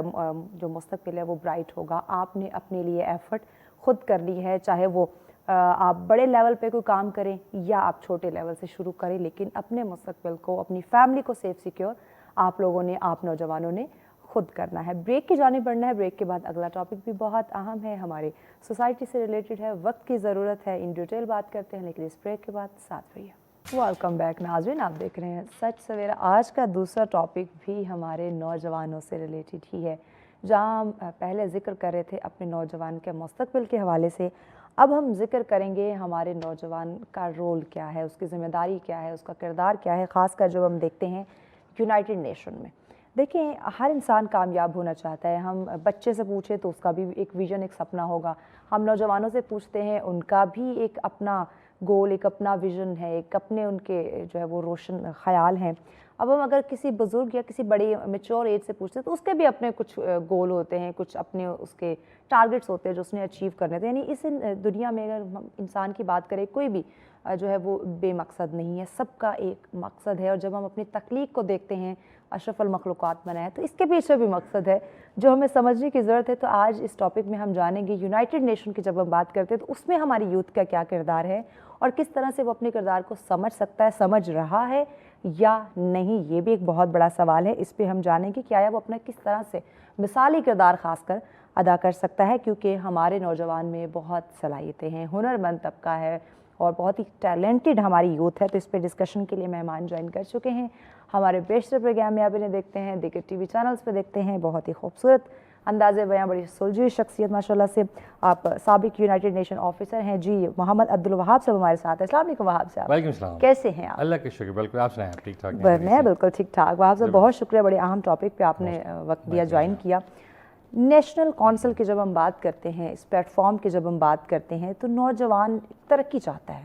جو مستقبل ہے وہ برائٹ ہوگا. آپ نے اپنے لیے ایفرٹ خود کر لی ہے, چاہے وہ آپ بڑے لیول پہ کوئی کام کریں یا آپ چھوٹے لیول سے شروع کریں, لیکن اپنے مستقبل کو, اپنی فیملی کو سیف سیکیور آپ لوگوں نے, آپ نوجوانوں نے خود کرنا ہے. بریک کی جانب بڑھنا ہے. بریک کے بعد اگلا ٹاپک بھی بہت اہم ہے, ہمارے سوسائٹی سے ریلیٹڈ ہے, وقت کی ضرورت ہے, ان ڈیٹیل بات کرتے ہیں, لیکن اس بریک کے بعد ساتھ رہیے. ویلکم بیک ناظرین, آپ دیکھ رہے ہیں سچ سویرا. آج کا دوسرا ٹاپک بھی ہمارے نوجوانوں سے ریلیٹڈ ہی ہے. جہاں ہم پہلے ذکر کر رہے تھے اپنے نوجوان کے مستقبل کے حوالے سے, اب ہم ذکر کریں گے ہمارے نوجوان کا رول کیا ہے, اس کی ذمہ داری کیا ہے, اس کا کردار کیا ہے. خاص کر جو ہم دیکھتے ہیں یونائٹڈ نیشن میں. دیکھیں, ہر انسان کامیاب ہونا چاہتا ہے. ہم بچے سے پوچھیں تو اس کا بھی ایک ویژن, ایک سپنا ہوگا. ہم نوجوانوں سے پوچھتے ہیں, ان کا بھی ایک اپنا گول, ایک اپنا ویژن ہے, ایک اپنے ان کے جو ہے وہ روشن خیال ہیں. اب ہم اگر کسی بزرگ یا کسی بڑے میچور ایج سے پوچھتے ہیں تو اس کے بھی اپنے کچھ گول ہوتے ہیں, کچھ اپنے اس کے ٹارگٹس ہوتے ہیں جو اس نے اچیو کرنے تھے. یعنی اس دنیا میں اگر انسان کی بات کریں, کوئی بھی جو ہے وہ بے مقصد نہیں ہے, سب کا ایک مقصد ہے. اور جب ہم اپنی تخلیق کو دیکھتے ہیں, اشرف المخلوقات بنا ہے, تو اس کے پیچھے بھی مقصد ہے جو ہمیں سمجھنے کی ضرورت ہے. تو آج اس ٹاپک میں ہم جانیں گے یونائٹڈ نیشن کی جب ہم بات کرتے ہیں تو اس میں ہماری یوتھ کا کیا کردار ہے اور کس طرح سے وہ اپنے کردار کو سمجھ سکتا ہے, سمجھ رہا ہے یا نہیں. یہ بھی ایک بہت بڑا سوال ہے. اس پہ ہم جانیں گے کہ آیا وہ اپنا کس طرح سے مثالی کردار خاص کر ادا کر سکتا ہے, کیونکہ ہمارے نوجوان میں بہت صلاحیتیں ہیں, ہنرمند طبقہ ہے اور بہت ہی ٹیلنٹڈ ہماری یوتھ ہے. تو اس پہ ڈسکشن کے لیے مہمان جوائن کر چکے ہیں. ہمارے بیشتر پروگرام میں آپ انہیں دیکھتے ہیں, دیگر ٹی وی چینلز پہ دیکھتے ہیں. بہت ہی خوبصورت انداز بیاں, بڑی سلجھی شخصیت ماشاءاللہ سے. آپ سابق یونائٹڈ نیشن آفیسر ہیں جی. محمد عبدالوہاب صاحب ہمارے ساتھ ہیں. السلام علیکم وہاب صاحب. وعلیکم السلام. کیسے ہیں آپ؟ اللہ کا شکر. بالکل آپ سنائیں, ٹھیک ٹھاک میں بالکل ٹھیک ٹھاک. وہاب صاحب بہت شکریہ, بڑے اہم ٹاپک پہ آپ نے وقت دیا, جوائن کیا. نیشنل کونسل کی جب ہم بات کرتے ہیں, اس پلیٹ فارم کی جب ہم بات کرتے ہیں, تو نوجوان ترقی چاہتا ہے.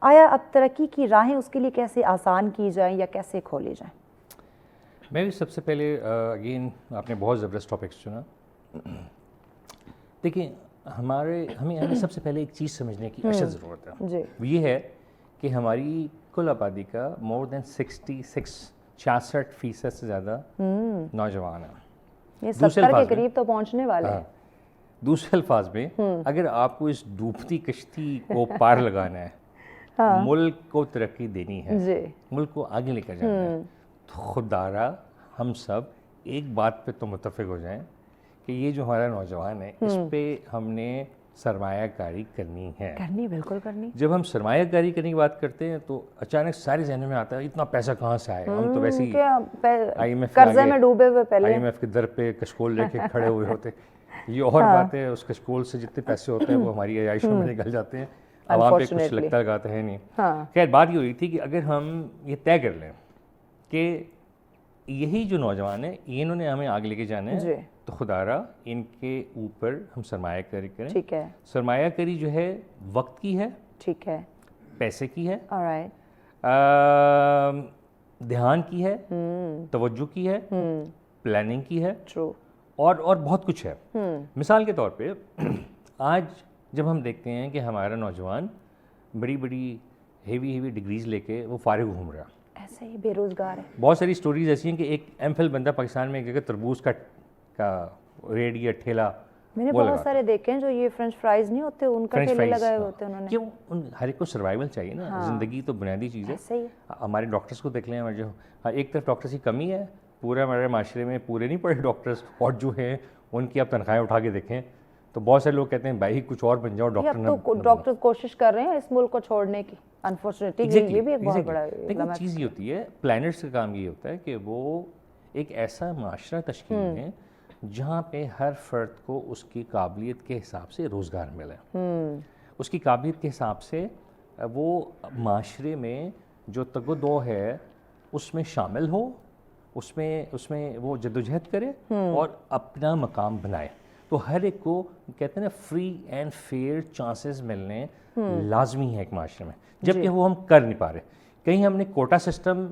آیا اب ترقی کی راہیں اس کے لیے کیسے آسان کی جائیں یا کیسے کھولی جائیں؟ میں بھی سب سے پہلے اگین آپ نے بہت زبردست ٹاپکس چنا. دیکھیں, ہمیں سب سے پہلے ایک چیز سمجھنے کی اشد ضرورت ہے. جی. وہ یہ ہے کہ ہماری کل آبادی کا مور دین 66% سے زیادہ نوجوان ہیں. یہ 70 کے قریب تو پہنچنے والے ہیں. دوسرے الفاظ میں اگر آپ کو اس ڈوبتی کشتی کو پار لگانا ہے, ملک کو ترقی دینی ہے, ملک کو آگے لے کر جانا ہے, تو خدارا ہم سب ایک بات پہ تو متفق ہو جائیں کہ یہ جو ہمارا نوجوان ہے اس پہ ہم نے سرمایہ کاری کرنی ہے. بالکل کرنی. جب ہم سرمایہ کاری کرنے کی بات کرتے ہیں تو اچانک سارے ذہنوں میں آتا ہے اتنا پیسہ کہاں سے آئے گا, ہم تو ویسے ہی قرضے میں ڈوبے ہوئے, پہلے IMF کے در پہ کشکول لے کے کھڑے ہوئے ہوتے. یہ اور بات ہے, اس کشکول سے جتنے پیسے ہوتے ہیں وہ ہماری عیاشوں میں نکل جاتے ہیں, عوام پہ کچھ لگتا لگاتا ہے نہیں. خیر بات یہ ہو رہی تھی کہ اگر ہم یہ طے کر لیں کہ یہی جو نوجوان ہیں انہوں نے ہمیں آگے لے کے جانا ہے, تو خدارا ان کے اوپر ہم سرمایہ کاری کریں. ٹھیک ہے. سرمایہ کاری جو ہے وقت کی ہے, ٹھیک ہے, پیسے کی ہے, alright, دھیان کی ہے, توجہ کی ہے, پلاننگ کی ہے, true, اور بہت کچھ ہے. مثال کے طور پہ آج جب ہم دیکھتے ہیں کہ ہمارا نوجوان بڑی بڑی ہیوی ڈگریز لے کے وہ فارغ گھوم رہا, ایسے ہی بے روزگار ہے. بہت ساری سٹوریز ایسی ہیں کہ ایک MPhil بندہ پاکستان میں ایک تربوز کا ریڈ یا ٹھیلا, میں نے بہت سارے دیکھے ہیں جو یہ فرینچ فرائز نہیں ہوتے ان کا ٹھیلے لگائے ہوتے ہیں انہوں نے. کیوں, ہر ایک کو سروائیول چاہیے نا, زندگی تو بنیادی چیز ہے. ہمارے ڈاکٹرس کو دیکھ لیں, ہمارے جو ایک طرف ڈاکٹرس کی کمی ہے, پورے ہمارے معاشرے میں پورے نہیں پڑے ڈاکٹرس, اور جو ہیں ان کی آپ تنخواہیں اٹھا کے دیکھیں تو بہت سارے لوگ کہتے ہیں بھائی کچھ اور بن جاؤ ڈاکٹر. ڈاکٹر کوشش کر رہے ہیں اس ملک کو چھوڑنے کی, انفارچونیٹلی یہ بھی ایک بہت بڑا. لیکن چیز یہ ہوتی ہے, پلانرز کا کام یہ ہوتا ہے کہ وہ ایک ایسا معاشرہ تشکیل دیں جہاں پہ ہر فرد کو اس کی قابلیت کے حساب سے روزگار ملے, اس کی قابلیت کے حساب سے وہ معاشرے میں جو تگ و دو ہے اس میں شامل ہو, اس میں وہ جدوجہد کرے اور اپنا مقام بنائے. تو ہر ایک کو کہتے ہیں نا فری اینڈ فیئر چانسز ملنے لازمی ہے ایک معاشرے میں, جبکہ وہ ہم کر نہیں پا رہے. کہیں ہم نے کوٹا سسٹم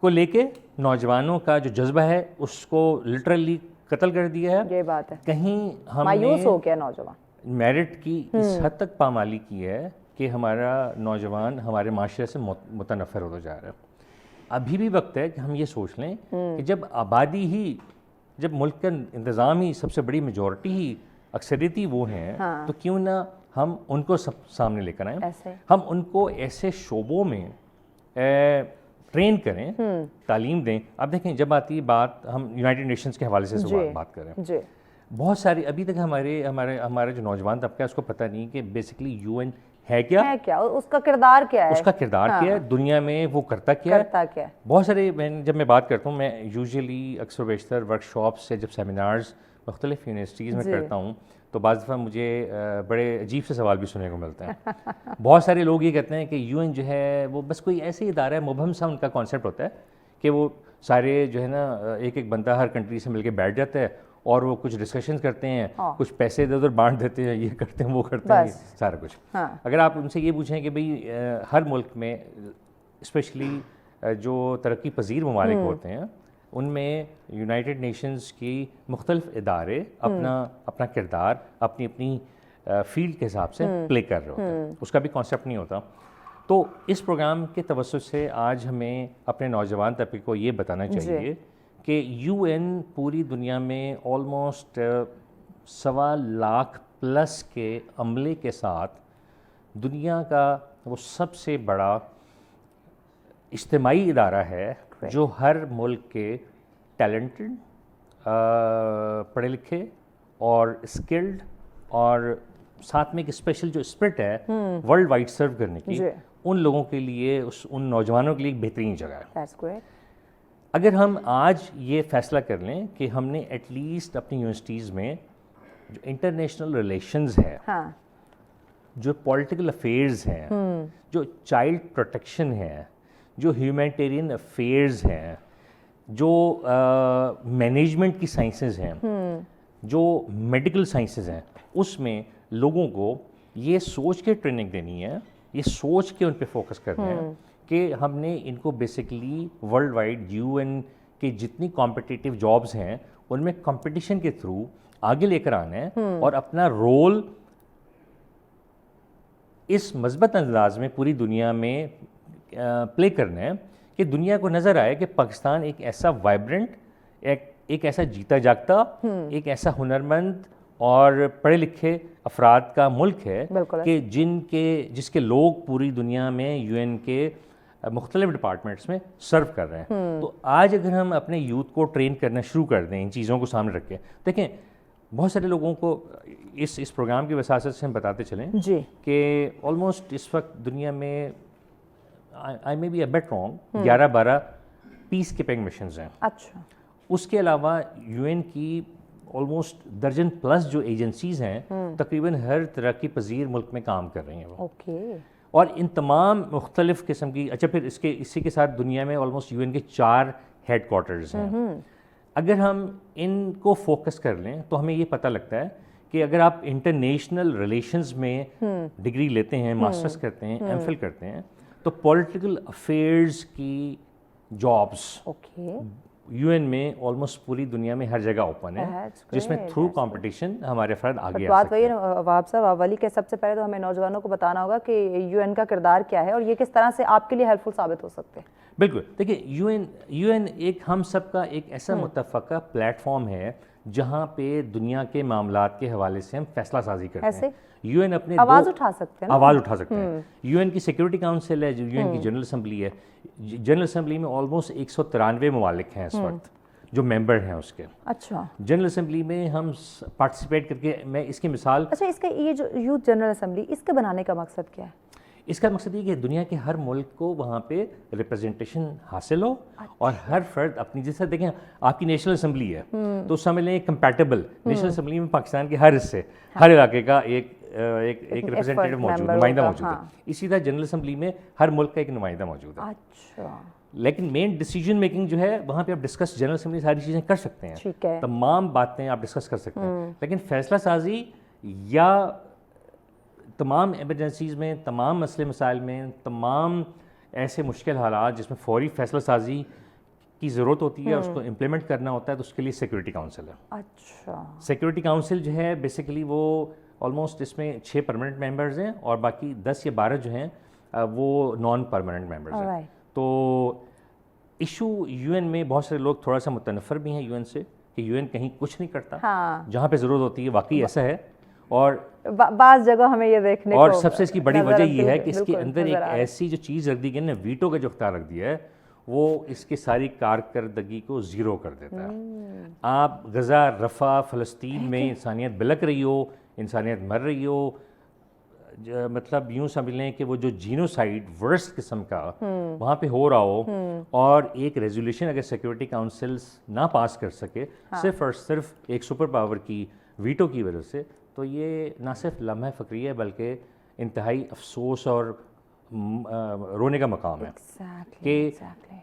کو لے کے نوجوانوں کا جو جذبہ ہے اس کو لٹرلی قتل کر دیا ہے. یہ بات ہے, کہیں ہم مایوس نے ہو گیا نوجوان, میرٹ کی اس حد تک پامالی کی ہے کہ ہمارا نوجوان ہمارے معاشرے سے متنفر ہوتا جا رہا ہے. ابھی بھی وقت ہے کہ ہم یہ سوچ لیں کہ جب آبادی ہی, جب ملک کا انتظام ہی سب سے بڑی میجورٹی ہی اکثریتی وہ ہیں, تو کیوں نہ ہم ان کو سامنے لے کر آئیں, ہم ان کو ایسے شعبوں میں ٹرین کریں, تعلیم دیں. اب دیکھیں جب آتی ہے بات, ہم یونائٹڈ نیشنز کے حوالے سے بات کریں, بہت ساری ابھی تک ہمارا جو نوجوان طبقہ ہے اس کو پتہ نہیں کہ بیسکلی یو این ہے کیا, اس کا کردار کیا ہے, اس کا کردار کیا ہے دنیا میں, وہ کرتا کیا ہے. بہت سارے جب میں بات کرتا ہوں, میں یوزلی اکثر بیشتر ورک شاپس سے جب سیمینارز مختلف یونیورسٹیز میں کرتا ہوں تو بعض دفعہ مجھے بڑے عجیب سے سوال بھی سننے کو ملتے ہیں. بہت سارے لوگ یہ کہتے ہیں کہ یو این جو ہے وہ بس کوئی ایسے ادارہ ہے, مبہم سا ان کا کانسیپٹ ہوتا ہے کہ وہ سارے جو ہے نا ایک ایک بندہ ہر کنٹری سے مل کے بیٹھ جاتا ہے اور وہ کچھ ڈسکشن کرتے ہیں, کچھ پیسے ادھر ادھر بانٹ دیتے ہیں, یہ کرتے ہیں وہ کرتے ہیں, سارا کچھ. اگر آپ ان سے یہ پوچھیں کہ بھئی ہر ملک میں اسپیشلی جو ترقی پذیر ممالک ہوتے ہیں ان میں یونائٹڈ نیشنز کی مختلف ادارے اپنا کردار اپنی فیلڈ کے حساب سے پلے کر رہے ہوتے ہیں, اس کا بھی کانسیپٹ نہیں ہوتا. تو اس پروگرام کے توسط سے آج ہمیں اپنے نوجوان طبقے کو یہ بتانا چاہیے کہ یو این پوری دنیا میں آلموسٹ 1.25 لاکھ پلس کے عملے کے ساتھ دنیا کا وہ سب سے بڑا اجتماعی ادارہ ہے جو ہر ملک کے ٹیلنٹڈ, پڑھے لکھے اور اسکلڈ اور ساتھ میں ایک اسپیشل جو اسپرٹ ہے ورلڈ وائڈ سرو کرنے کی, ان لوگوں کے لیے, ان نوجوانوں کے لیے ایک بہترین جگہ ہے. اگر ہم آج یہ فیصلہ کر لیں کہ ہم نے ایٹ لیسٹ اپنی یونیورسٹیز میں جو انٹرنیشنل ریلیشنز ہے, جو پولیٹیکل افیئرز ہیں, جو چائلڈ پروٹیکشن ہے, جو ہیومینٹیرین افیئرز ہیں, جو مینجمنٹ کی سائنسز ہیں, جو میڈیکل سائنسز ہیں, اس میں لوگوں کو یہ سوچ کے ٹریننگ دینی ہے, یہ سوچ کے ان پہ فوکس کرنا ہے کہ ہم نے ان کو basically worldwide you N کی جتنی کمپٹیٹیو جابز ہیں ان میں کمپٹیشن کے تھرو آگے لے کر آنا ہے اور اپنا رول اس مثبت انداز میں پوری دنیا میں پلے کرنا ہے کہ دنیا کو نظر آئے کہ پاکستان ایک ایسا وائبرنٹ, ایک ایسا جیتا جاگتا, ایک ایسا ہنرمند اور پڑھے لکھے افراد کا ملک ہے کہ جس کے لوگ پوری دنیا میں یو این کے مختلف ڈپارٹمنٹس میں سرو کر رہے ہیں. تو آج اگر ہم اپنے یوتھ کو ٹرین کرنا شروع کر دیں ان چیزوں کو سامنے رکھ کے, دیکھیں بہت سارے لوگوں کو اس پروگرام کی وساطت سے ہم بتاتے چلیں کہ آلموسٹ اس وقت دنیا میں I may be a bit wrong 11-12 peacekeeping missions ہیں. اچھا, اس کے علاوہ یو این کی آلموسٹ درجن پلس جو ایجنسیز ہیں تقریباً ہر ترقی پذیر ملک میں کام کر رہی ہیں وہ, اور ان تمام مختلف قسم کی. اچھا پھر اسی کے ساتھ دنیا میں آلموسٹ یو این کے 4 ہیڈ کوارٹرز ہیں. اگر ہم ان کو فوکس کر لیں تو ہمیں یہ پتہ لگتا ہے کہ اگر آپ انٹرنیشنل ریلیشنز میں ڈگری لیتے ہیں, ماسٹرز کرتے ہیں, ایم فل کرتے ہیں, تو پولیٹیکل افیئرز کی جابس یو این میں آلموسٹ پوری دنیا میں ہر جگہ اوپن ہے, جس میں تھرو کمپٹیشن ہمارے افراد آگے آ بات وہی ہے وہاب صاحب, اولی کہ سب سے پہلے تو ہمیں نوجوانوں کو بتانا ہوگا کہ یو این کا کردار کیا ہے اور یہ کس طرح سے آپ کے لیے ہیلپ فل ثابت ہو سکتے ہیں. بالکل, دیکھیے یو این ایک ہم سب کا ایک ایسا متفقہ پلیٹ فارم ہے جہاں پہ دنیا کے معاملات کے حوالے سے ہم فیصلہ سازی کرتے ہیں. یو این اپنے آواز اٹھا سکتے ہیں. یو این کی سیکورٹی کاؤنسل ہے, یو این کی جنرل اسمبلی ہے. جنرل اسمبلی میں آلموسٹ 193 ممالک ہیں اس وقت جو ممبر ہیں اس کے. اچھا, جنرل اسمبلی میں ہم پارٹیسپیٹ کر کے, میں اس کی مثال. اچھا, اس کا یہ جو یوتھ جنرل اسمبلی, اس کے بنانے کا مقصد کیا ہے؟ اس کا مقصد یہ کہ دنیا کے ہر ملک کو وہاں پہ ریپرزنٹیشن حاصل ہو اور ہر فرد اپنی, جیسے دیکھیں آپ کی نیشنل اسمبلی ہے تو سمجھ لیں کمپیٹیبل نیشنل اسمبلی میں پاکستان کے ہر حصے, ہر علاقے کا ایک ریپرزنٹیٹیو موجود, نمائندہ موجود ہے. اسی طرح جنرل اسمبلی میں ہر ملک کا ایک نمائندہ موجود ہے. اچھا, لیکن مین ڈیسیجن میکنگ جو ہے وہاں پہ آپ ڈسکس جنرل اسمبلی ساری چیزیں کر سکتے ہیں, ٹھیک ہے, تمام باتیں آپ ڈسکس کر سکتے ہیں, لیکن فیصلہ سازی یا تمام ایمرجنسیز میں, تمام مسئلے مسائل میں, تمام ایسے مشکل حالات جس میں فوری فیصلہ سازی کی ضرورت ہوتی ہے, اس کو امپلیمنٹ کرنا ہوتا ہے, تو اس کے لیے سیکورٹی کاؤنسل ہے. اچھا, سیکورٹی کاؤنسل جو ہے بیسیکلی وہ آلموسٹ اس میں 6 پرماننٹ ممبرز ہیں اور باقی 10 یا 12 جو ہیں وہ نان پرماننٹ ممبرز ہیں. تو ایشو یو این میں بہت سارے لوگ تھوڑا سا متنفر بھی ہیں یو این سے کہ یو این کہیں کچھ نہیں کرتا, جہاں پہ ضرورت ہوتی ہے واقعی ایسا ہے. اور بعض جگہ ہمیں یہ دیکھنے کو, اور سب سے اس کی بڑی وجہ یہ ہے کہ اس کے اندر ایک ایسی جو چیز رکھ دی گئی نا, ویٹو کا جو اختیار رکھ دیا ہے, وہ اس کی ساری کارکردگی کو زیرو کر دیتا ہے. آپ غزہ, رفح, فلسطین میں انسانیت بلک رہی ہو, انسانیت مر رہی ہو, مطلب یوں سمجھ لیں کہ وہ جو جینوسائیڈ ورسٹ قسم کا وہاں پہ ہو رہا ہو, اور ایک ریزولوشن اگر سیکورٹی کاؤنسلز نہ پاس کر سکے صرف اور صرف ایک سپر پاور کی ویٹو کی وجہ سے, تو یہ نہ صرف لمحہ فکری ہے بلکہ انتہائی افسوس اور رونے کا مقام ہے کہ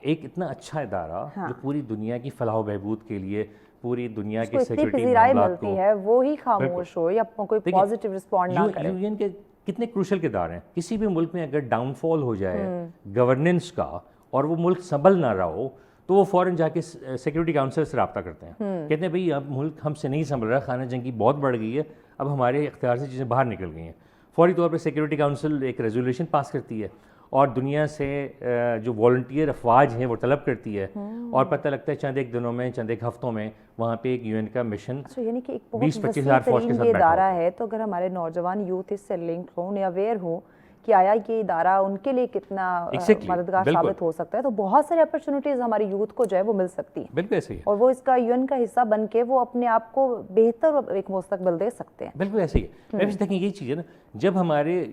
ایک اتنا اچھا ادارہ جو پوری دنیا کی فلاح و بہبود کے لیے, پوری دنیا کے سیکورٹی معاملات کو وہی خاموش ہو یا کوئی پازیٹیو رسپونڈ نہ کرے. یونین کے کتنے کروشل کردار ہیں. کسی بھی ملک میں اگر ڈاؤن فال ہو جائے گورننس کا اور وہ ملک سنبھل نہ رہا ہو, تو وہ فوراً جا کے سیکورٹی کاؤنسل سے رابطہ کرتے ہیں, کہتے ہیں بھئی اب ملک ہم سے نہیں سنبھل رہا, خانہ جنگی بہت بڑھ گئی ہے, اب ہمارے اختیار سے چیزیں باہر نکل گئی ہیں. فوری طور پہ سیکورٹی کاؤنسل ایک ریزولوشن پاس کرتی ہے اور دنیا سے جو والنٹیئر افواج ہیں وہ طلب کرتی ہے, اور پتہ لگتا ہے چند ایک دنوں میں, چند ایک ہفتوں میں وہاں پہ ایک یو این کا مشن 20-25 ہزار فوج کے ساتھ ادارہ ہے. تو اگر ہمارے نوجوان یوتھ اس سے لنک ہوں یا اویئر ہوں کہ آیا یہ ادارہ ان کے لیے کتنا مددگار ثابت ہو سکتا ہے, تو بہت ساری اپرچونیٹیز ہماری یوتھ کو جو ہے وہ مل سکتی ہیں. بالکل ایسے ہی, اور وہ اس کا یو این کا حصہ بن کے وہ اپنے آپ کو بہتر ایک مستقبل دے سکتے ہیں. بالکل ایسے ہی ہے. میں بھی دیکھیں یہی چیز ہے نا, جب ہمارے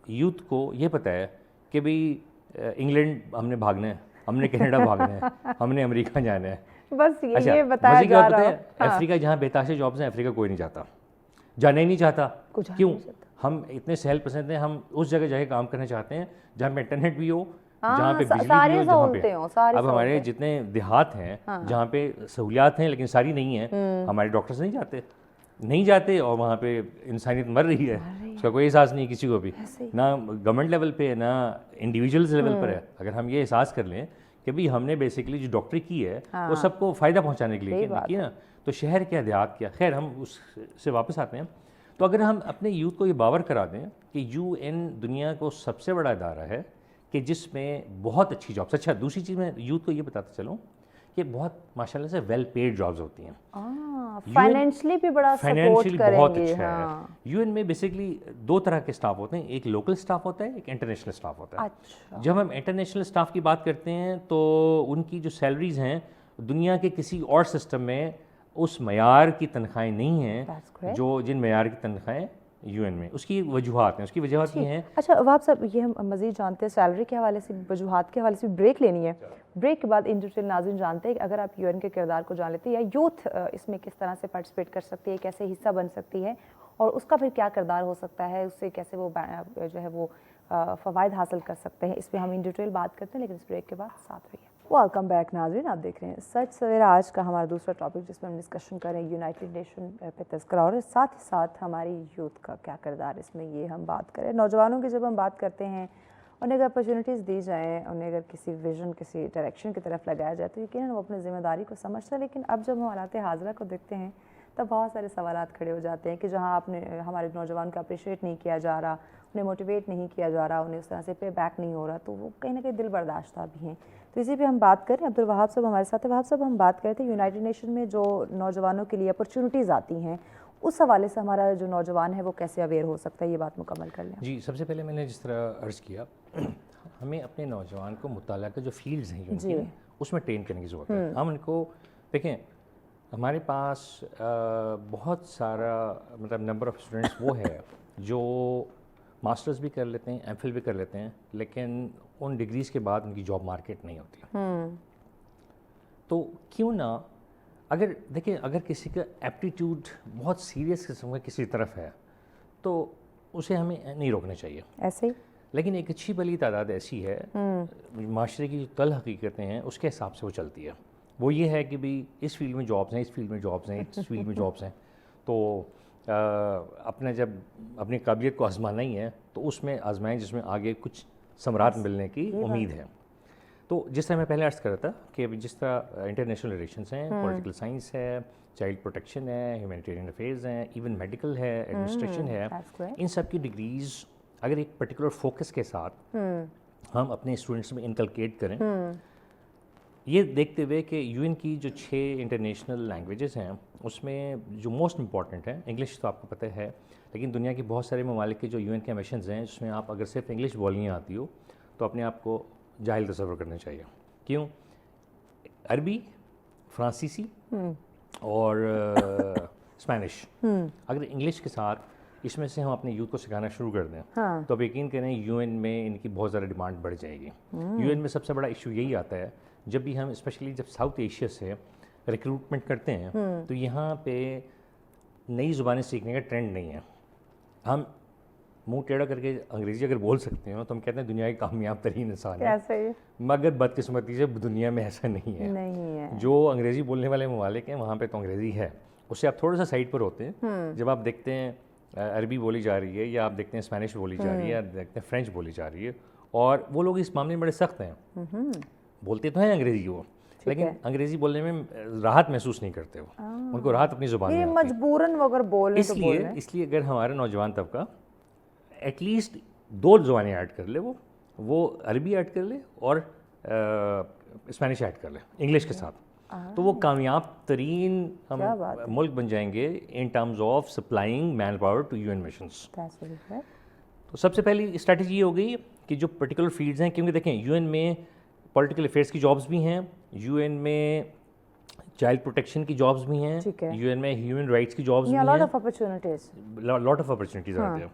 یوتھ کو یہ پتہ ہے کہ بھئی انگلینڈ ہم نے بھاگنا ہے, ہم نے کینیڈا بھاگنا ہے, ہم نے امریکہ جانا ہے, بس یہ بتایا جا رہا ہے. افریقہ جہاں بےتحاشا جابس ہیں, افریقہ کوئی نہیں جاتا, جانا ہی نہیں چاہتا. کیوں؟ ہم اتنے سہل پسند ہیں, ہم اس جگہ جا کے کام کرنا چاہتے ہیں جہاں پہ انٹرنیٹ بھی ہو, جہاں پہ بجلی بھی ہو, جہاں پہ اب ہمارے جتنے دیہات ہیں جہاں پہ سہولیات ہیں لیکن ساری نہیں ہیں, ہمارے ڈاکٹرز نہیں جاتے اور وہاں پہ انسانیت مر رہی ہے, اس کا کوئی احساس نہیں کسی کو بھی, نہ گورنمنٹ لیول پہ نہ انڈیویجولز لیول پر ہے. اگر ہم یہ احساس کر لیں کہ بھئی ہم نے بیسیکلی جو ڈاکٹری کی ہے وہ سب کو فائدہ پہنچانے کے لیے کی نا, تو شہر کیا دیہات کیا. خیر ہم اس سے واپس آتے ہیں. تو اگر ہم اپنے یوتھ کو یہ باور کرا دیں کہ یو این دنیا کو سب سے بڑا ادارہ ہے کہ جس میں بہت اچھی جابس, اچھا دوسری چیز میں یوتھ کو یہ بتاتا چلوں کہ بہت ماشاءاللہ سے ویل پیڈ جابس ہوتی ہیں, فائنینشلی بھی بڑا سپورٹ کریں بہت گے. اچھا ہے. یو این میں بیسیکلی 2 طرح کے سٹاف ہوتے ہیں, ایک لوکل سٹاف ہوتا ہے, ایک انٹرنیشنل سٹاف ہوتا ہے. جب ہم انٹرنیشنل سٹاف کی بات کرتے ہیں تو ان کی جو سیلریز ہیں دنیا کے کسی اور سسٹم میں اس معیار کی تنخواہیں نہیں ہیں جو جن معیار کی تنخواہیں یو این میں. اس کی وجوہات ہیں, اس کی وجوہات یہ ہیں. اچھا وہاب صاحب, یہ ہم مزید جانتے ہیں سیلری کے حوالے سے, وجوہات کے حوالے سے بریک لینی ہے. بریک کے بعد ان ڈیٹیل ناظرین جانتے ہیں کہ اگر آپ یو این کے کردار کو جان لیتے ہیں یا یوتھ اس میں کس طرح سے پارٹیسپیٹ کر سکتی ہے, کیسے حصہ بن سکتی ہے, اور اس کا پھر کیا کردار ہو سکتا ہے, اس سے کیسے وہ جو ہے وہ فوائد حاصل کر سکتے ہیں, اس پہ ہم ان ڈیٹیل بات کرتے ہیں, لیکن اس بریک کے بعد ساتھ رہیے. ویلکم بیک ناظرین, آپ دیکھ رہے ہیں سچ سویرا. آج کا ہمارا دوسرا ٹاپک جس میں ہم ڈسکشن کریں یونائٹڈ نیشن پہ تذکرہ, اور ساتھ ہی ساتھ ہماری یوتھ کا کیا کردار اس میں, یہ ہم بات کریں. نوجوانوں کی جب ہم بات کرتے ہیں, انہیں اگر اپرچونیٹیز دی جائیں, انہیں اگر کسی ویژن کسی ڈائریکشن کی طرف لگایا جائے تو یقیناً وہ اپنی ذمہ داری کو سمجھتے ہیں. لیکن اب جب ہم حالات حاضرہ کو دیکھتے ہیں تب بہت سارے سوالات کھڑے ہو جاتے ہیں کہ جہاں آپ نے ہمارے نوجوان کو اپریشیٹ نہیں کیا جا رہا, انہیں موٹیویٹ نہیں کیا جا رہا, انہیں اس طرح سے پے بیک نہیں ہو رہا, تو وہ کہیں نہ کہیں دل برداشتہ بھی ہیں. تو اسی پہ ہم بات کریں. عبدالوہاب صاحب ہمارے ساتھ ہیں. وہاب صاحب, ہم بات کرتے ہیں یونائٹڈ نیشن میں جو نوجوانوں کے لیے اپرچونیٹیز آتی ہیں, اس حوالے سے ہمارا جو نوجوان ہے وہ کیسے اویئر ہو سکتا ہے, یہ بات مکمل کر لیں. جی, سب سے پہلے میں نے جس طرح عرض کیا, ہمیں اپنے نوجوان کو مطالعہ کے جو فیلڈز ہیں اس میں ٹرین کرنے کی ضرورت ہے. ہم ان کو دیکھیں, ہمارے پاس بہت سارا مطلب نمبر آف اسٹوڈنٹس وہ ہے جو ماسٹرز بھی کر لیتے ہیں, ایم فل بھی کر لیتے ہیں, لیکن ان ڈگریز کے بعد ان کی جاب مارکیٹ نہیں ہوتی. تو کیوں نہ اگر دیکھیں, اگر کسی کا ایپٹیٹیوڈ بہت سیریس قسم کا کسی طرف ہے تو اسے ہمیں نہیں روکنا چاہیے. ایسے ہی لیکن ایک اچھی بلی تعداد ایسی ہے معاشرے کی جو تل حقیقتیں ہیں اس کے حساب سے وہ چلتی ہے. وہ یہ ہے کہ بھئی اس فیلڈ میں جابس ہیں, اس فیلڈ میں جابس ہیں, اس فیلڈ میں جابس ہیں, تو اپنا جب اپنی قابلیت کو آزمانا ہی ہے تو اس میں آزمائیں جس میں آگے کچھ ثمرات ملنے کی امید ہے. تو جس طرح میں پہلے عرض کر رہا تھا کہ جس طرح انٹرنیشنل ریلیشنس ہیں, پولیٹیکل سائنس ہے, چائلڈ پروٹیکشن ہے, ہیومینیٹیرین افیئرز ہیں, ایون میڈیکل ہے, ایڈمنسٹریشن ہے, ان سب کی ڈگریز اگر ایک پرٹیکولر فوکس کے ساتھ ہم اپنے اسٹوڈنٹس میں انکلکیٹ کریں, یہ دیکھتے ہوئے کہ یو این کی جو 6 انٹرنیشنل لینگویجز ہیں اس میں جو موسٹ امپورٹنٹ ہیں, انگلش تو آپ کو پتہ ہے, لیکن دنیا کے بہت سارے ممالک کے جو یو این کے مشنز ہیں جس میں آپ اگر صرف انگلش بولنی آتی ہو تو اپنے آپ کو جاہل تصور کرنا چاہیے. کیوں؟ عربی, فرانسیسی اور اسپینش, اگر انگلش کے ساتھ اس میں سے ہم اپنے یوتھ کو سکھانا شروع کر دیں تو آپ یقین کریں یو این میں ان کی بہت زیادہ ڈیمانڈ بڑھ جائے گی. یو این میں سب سے بڑا ایشو یہی آتا ہے جب بھی ہم اسپیشلی جب ساؤتھ ایشیا سے ریکروٹمنٹ کرتے ہیں تو یہاں پہ نئی زبانیں سیکھنے کا ٹرینڈ نہیں ہے. ہم منہ ٹیڑھا کر کے انگریزی اگر بول سکتے ہیں تو ہم کہتے ہیں دنیا کے کامیاب ترین انسان ہے, مگر بدقسمتی سے دنیا میں ایسا نہیں ہے. جو انگریزی بولنے والے ممالک ہیں وہاں پہ تو انگریزی ہے, اس سے آپ تھوڑا سا سائڈ پر ہوتے ہیں. جب آپ دیکھتے ہیں عربی بولی جا رہی ہے یا آپ دیکھتے ہیں اسپینش بولی جا رہی ہے یا دیکھتے ہیں فرینچ بولی جا رہی ہے, اور وہ لوگ اس معاملے میں بڑے سخت ہیں, بولتے تو ہیں انگریزی وہ, لیکن انگریزی بولنے میں راحت محسوس نہیں کرتے, وہ ان کو راحت اپنی زبان میں مجبوراً وہ اگر بولیں تو بولیں. اس لیے اگر ہمارا نوجوان طبقہ ایٹ لیسٹ 2 زبانیں ایڈ کر لے, وہ عربی ایڈ کر لے اور اسپینش ایڈ کر لے انگلش کے ساتھ, تو وہ کامیاب ترین ہم ملک بن جائیں گے in terms of supplying manpower to UN missions. تو سب سے پہلی اسٹریٹجی یہ ہو گئی کہ جو پرٹیکولر فیلڈز ہیں, کیونکہ دیکھیں یو این میں پولیٹیکل افیئرس کی جابس بھی ہیں, یو این میں چائلڈ پروٹیکشن کی جابس بھی ہیں, یو این میں ہیومن رائٹس کی جابس بھی ہیں, لاٹ آف اپرچونیٹیز آتے ہیں.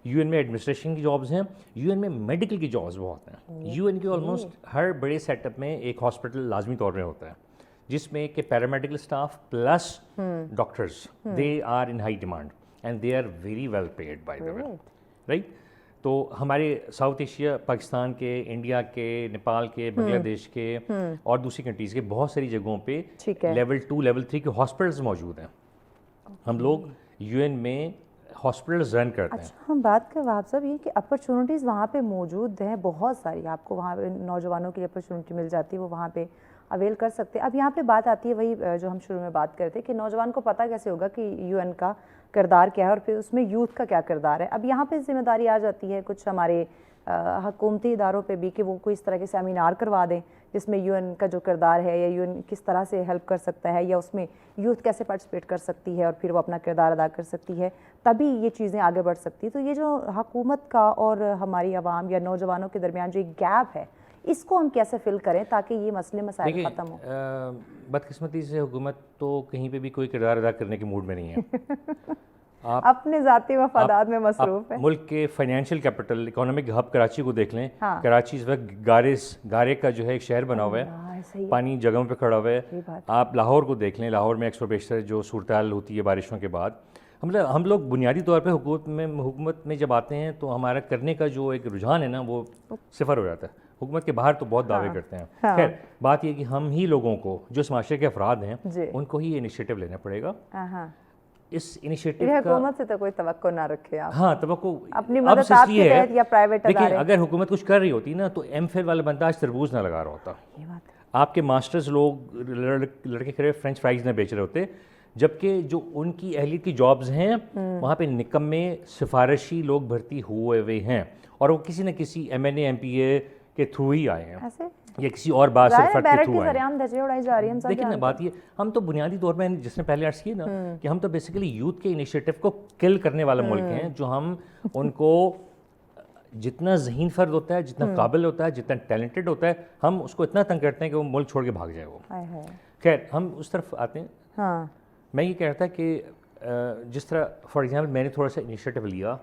یو این میں ایڈمنسٹریشن کی جابس ہیں, یو این میں میڈیکل کی جابس بہت ہیں. یو این کے آلموسٹ ہر بڑے سیٹ اپ میں ایک ہاسپٹل لازمی طور پہ ہوتا ہے جس میں کہ paramedical staff plus doctors they are in high demand and they are very well paid by the way, right. تو ہمارے ساؤتھ ایشیا, پاکستان کے, انڈیا کے, نیپال کے, بنگلہ دیش کے اور دوسری کنٹریز کے بہت ساری جگہوں پہ لیول 2 لیول 3 کے ہاسپٹلز موجود ہیں. ہم لوگ یو این میں ہاسپٹلز رن کرتے ہیں. اچھا, ہم بات کریں وہاں صاحب یہ کہ اپرچونیٹیز وہاں پہ موجود ہیں بہت ساری, آپ کو وہاں پہ نوجوانوں کی اپرچونیٹی مل جاتی ہے, وہ وہاں پہ اویل کر سکتے ہیں. اب یہاں پہ بات آتی ہے وہی جو ہم شروع میں بات کرتے ہیں کہ نوجوان کو پتہ کیسے ہوگا کہ یو این کا کردار کیا ہے اور پھر اس میں یوتھ کا کیا کردار ہے. اب یہاں پہ ذمہ داری آ جاتی ہے کچھ ہمارے حکومتی اداروں پہ بھی کہ وہ کوئی اس طرح کے سیمینار کروا دیں جس میں یو این کا جو کردار ہے یا یو این کس طرح سے ہیلپ کر سکتا ہے یا اس میں یوتھ کیسے پارٹیسپیٹ کر سکتی ہے اور پھر وہ اپنا کردار ادا کر سکتی ہے, تبھی یہ چیزیں آگے بڑھ سکتی ہیں. تو یہ جو حکومت کا اور ہماری عوام یا نوجوانوں کے درمیان جو ایک گیپ ہے, اس کو ہم کیسے فل کریں تاکہ یہ مسئلے مسائل ختم ہوں؟ بدقسمتی سے حکومت تو کہیں پہ بھی کوئی کردار ادا کرنے کے موڈ میں نہیں ہے. آپ اپنے ذاتی مفادات میں مصروف ہیں. ملک کے financial capital, economic hub Karachi کو دیکھ لیں. کراچی اس وقت گارے کا جو ہے ایک شہر بنا ہوا ہے, پانی جگہوں پہ کھڑا ہوا ہے. آپ لاہور کو دیکھ لیں, لاہور میں 100 بیشتر جو صورتحال ہوتی ہے بارشوں کے بعد. ہم لوگ بنیادی طور پہ حکومت میں جب آتے ہیں تو ہمارا کرنے کا جو ایک رجحان ہے نا وہ صفر ہو جاتا ہے. حکومت کے باہر تو بہت دعوے کرتے ہیں. خیر بات یہ کہ ہم ہی لوگوں کو جو اس معاشرے کے افراد ہیں ان کو ہی انیشیٹو لینا پڑے گا. اس انیشیٹو کا حکومت سے تو کوئی توقع نہ رکھے آپ. ہاں, توقع اپنی مدد آپ کے تحت یا پرائیویٹ ادارے. دیکھیں اگر حکومت کچھ کر رہی ہوتی نا تو ایم فل والا بندہ آج تربوز نہ لگا رہا ہوتا. یہ بات ہے. آپ کے ماسٹرز لوگ لڑکے کھڑے فرینچ فرائز نہ بیچ رہے ہوتے, جبکہ جو ان کی اہلیت کی جابز ہیں وہاں پہ نکمے سفارشی لوگ بھرتی ہوئے ہیں اور وہ کسی نہ کسی M N A M P A کے تھرو ہی آئے ہیں یا کسی اور بات سے فرق کے تھرو آئے ہیں. لیکن نا بات یہ, ہم تو بنیادی طور پہ جس نے پہلے عرض کیا نا کہ ہم تو بیسیکلی یوتھ کے انیشیٹو کو کل کرنے والا ملک ہیں, جو ہم ان کو جتنا ذہین فرد ہوتا ہے, جتنا قابل ہوتا ہے, جتنا ٹیلنٹڈ ہوتا ہے, ہم اس کو اتنا تنگ کرتے ہیں کہ وہ ملک چھوڑ کے بھاگ جائے. وہ خیر ہم اس طرف آتے ہیں. میں یہ کہہ رہا تھا کہ جس طرح فار ایگزامپل میں نے تھوڑا سا انیشیٹو لیا,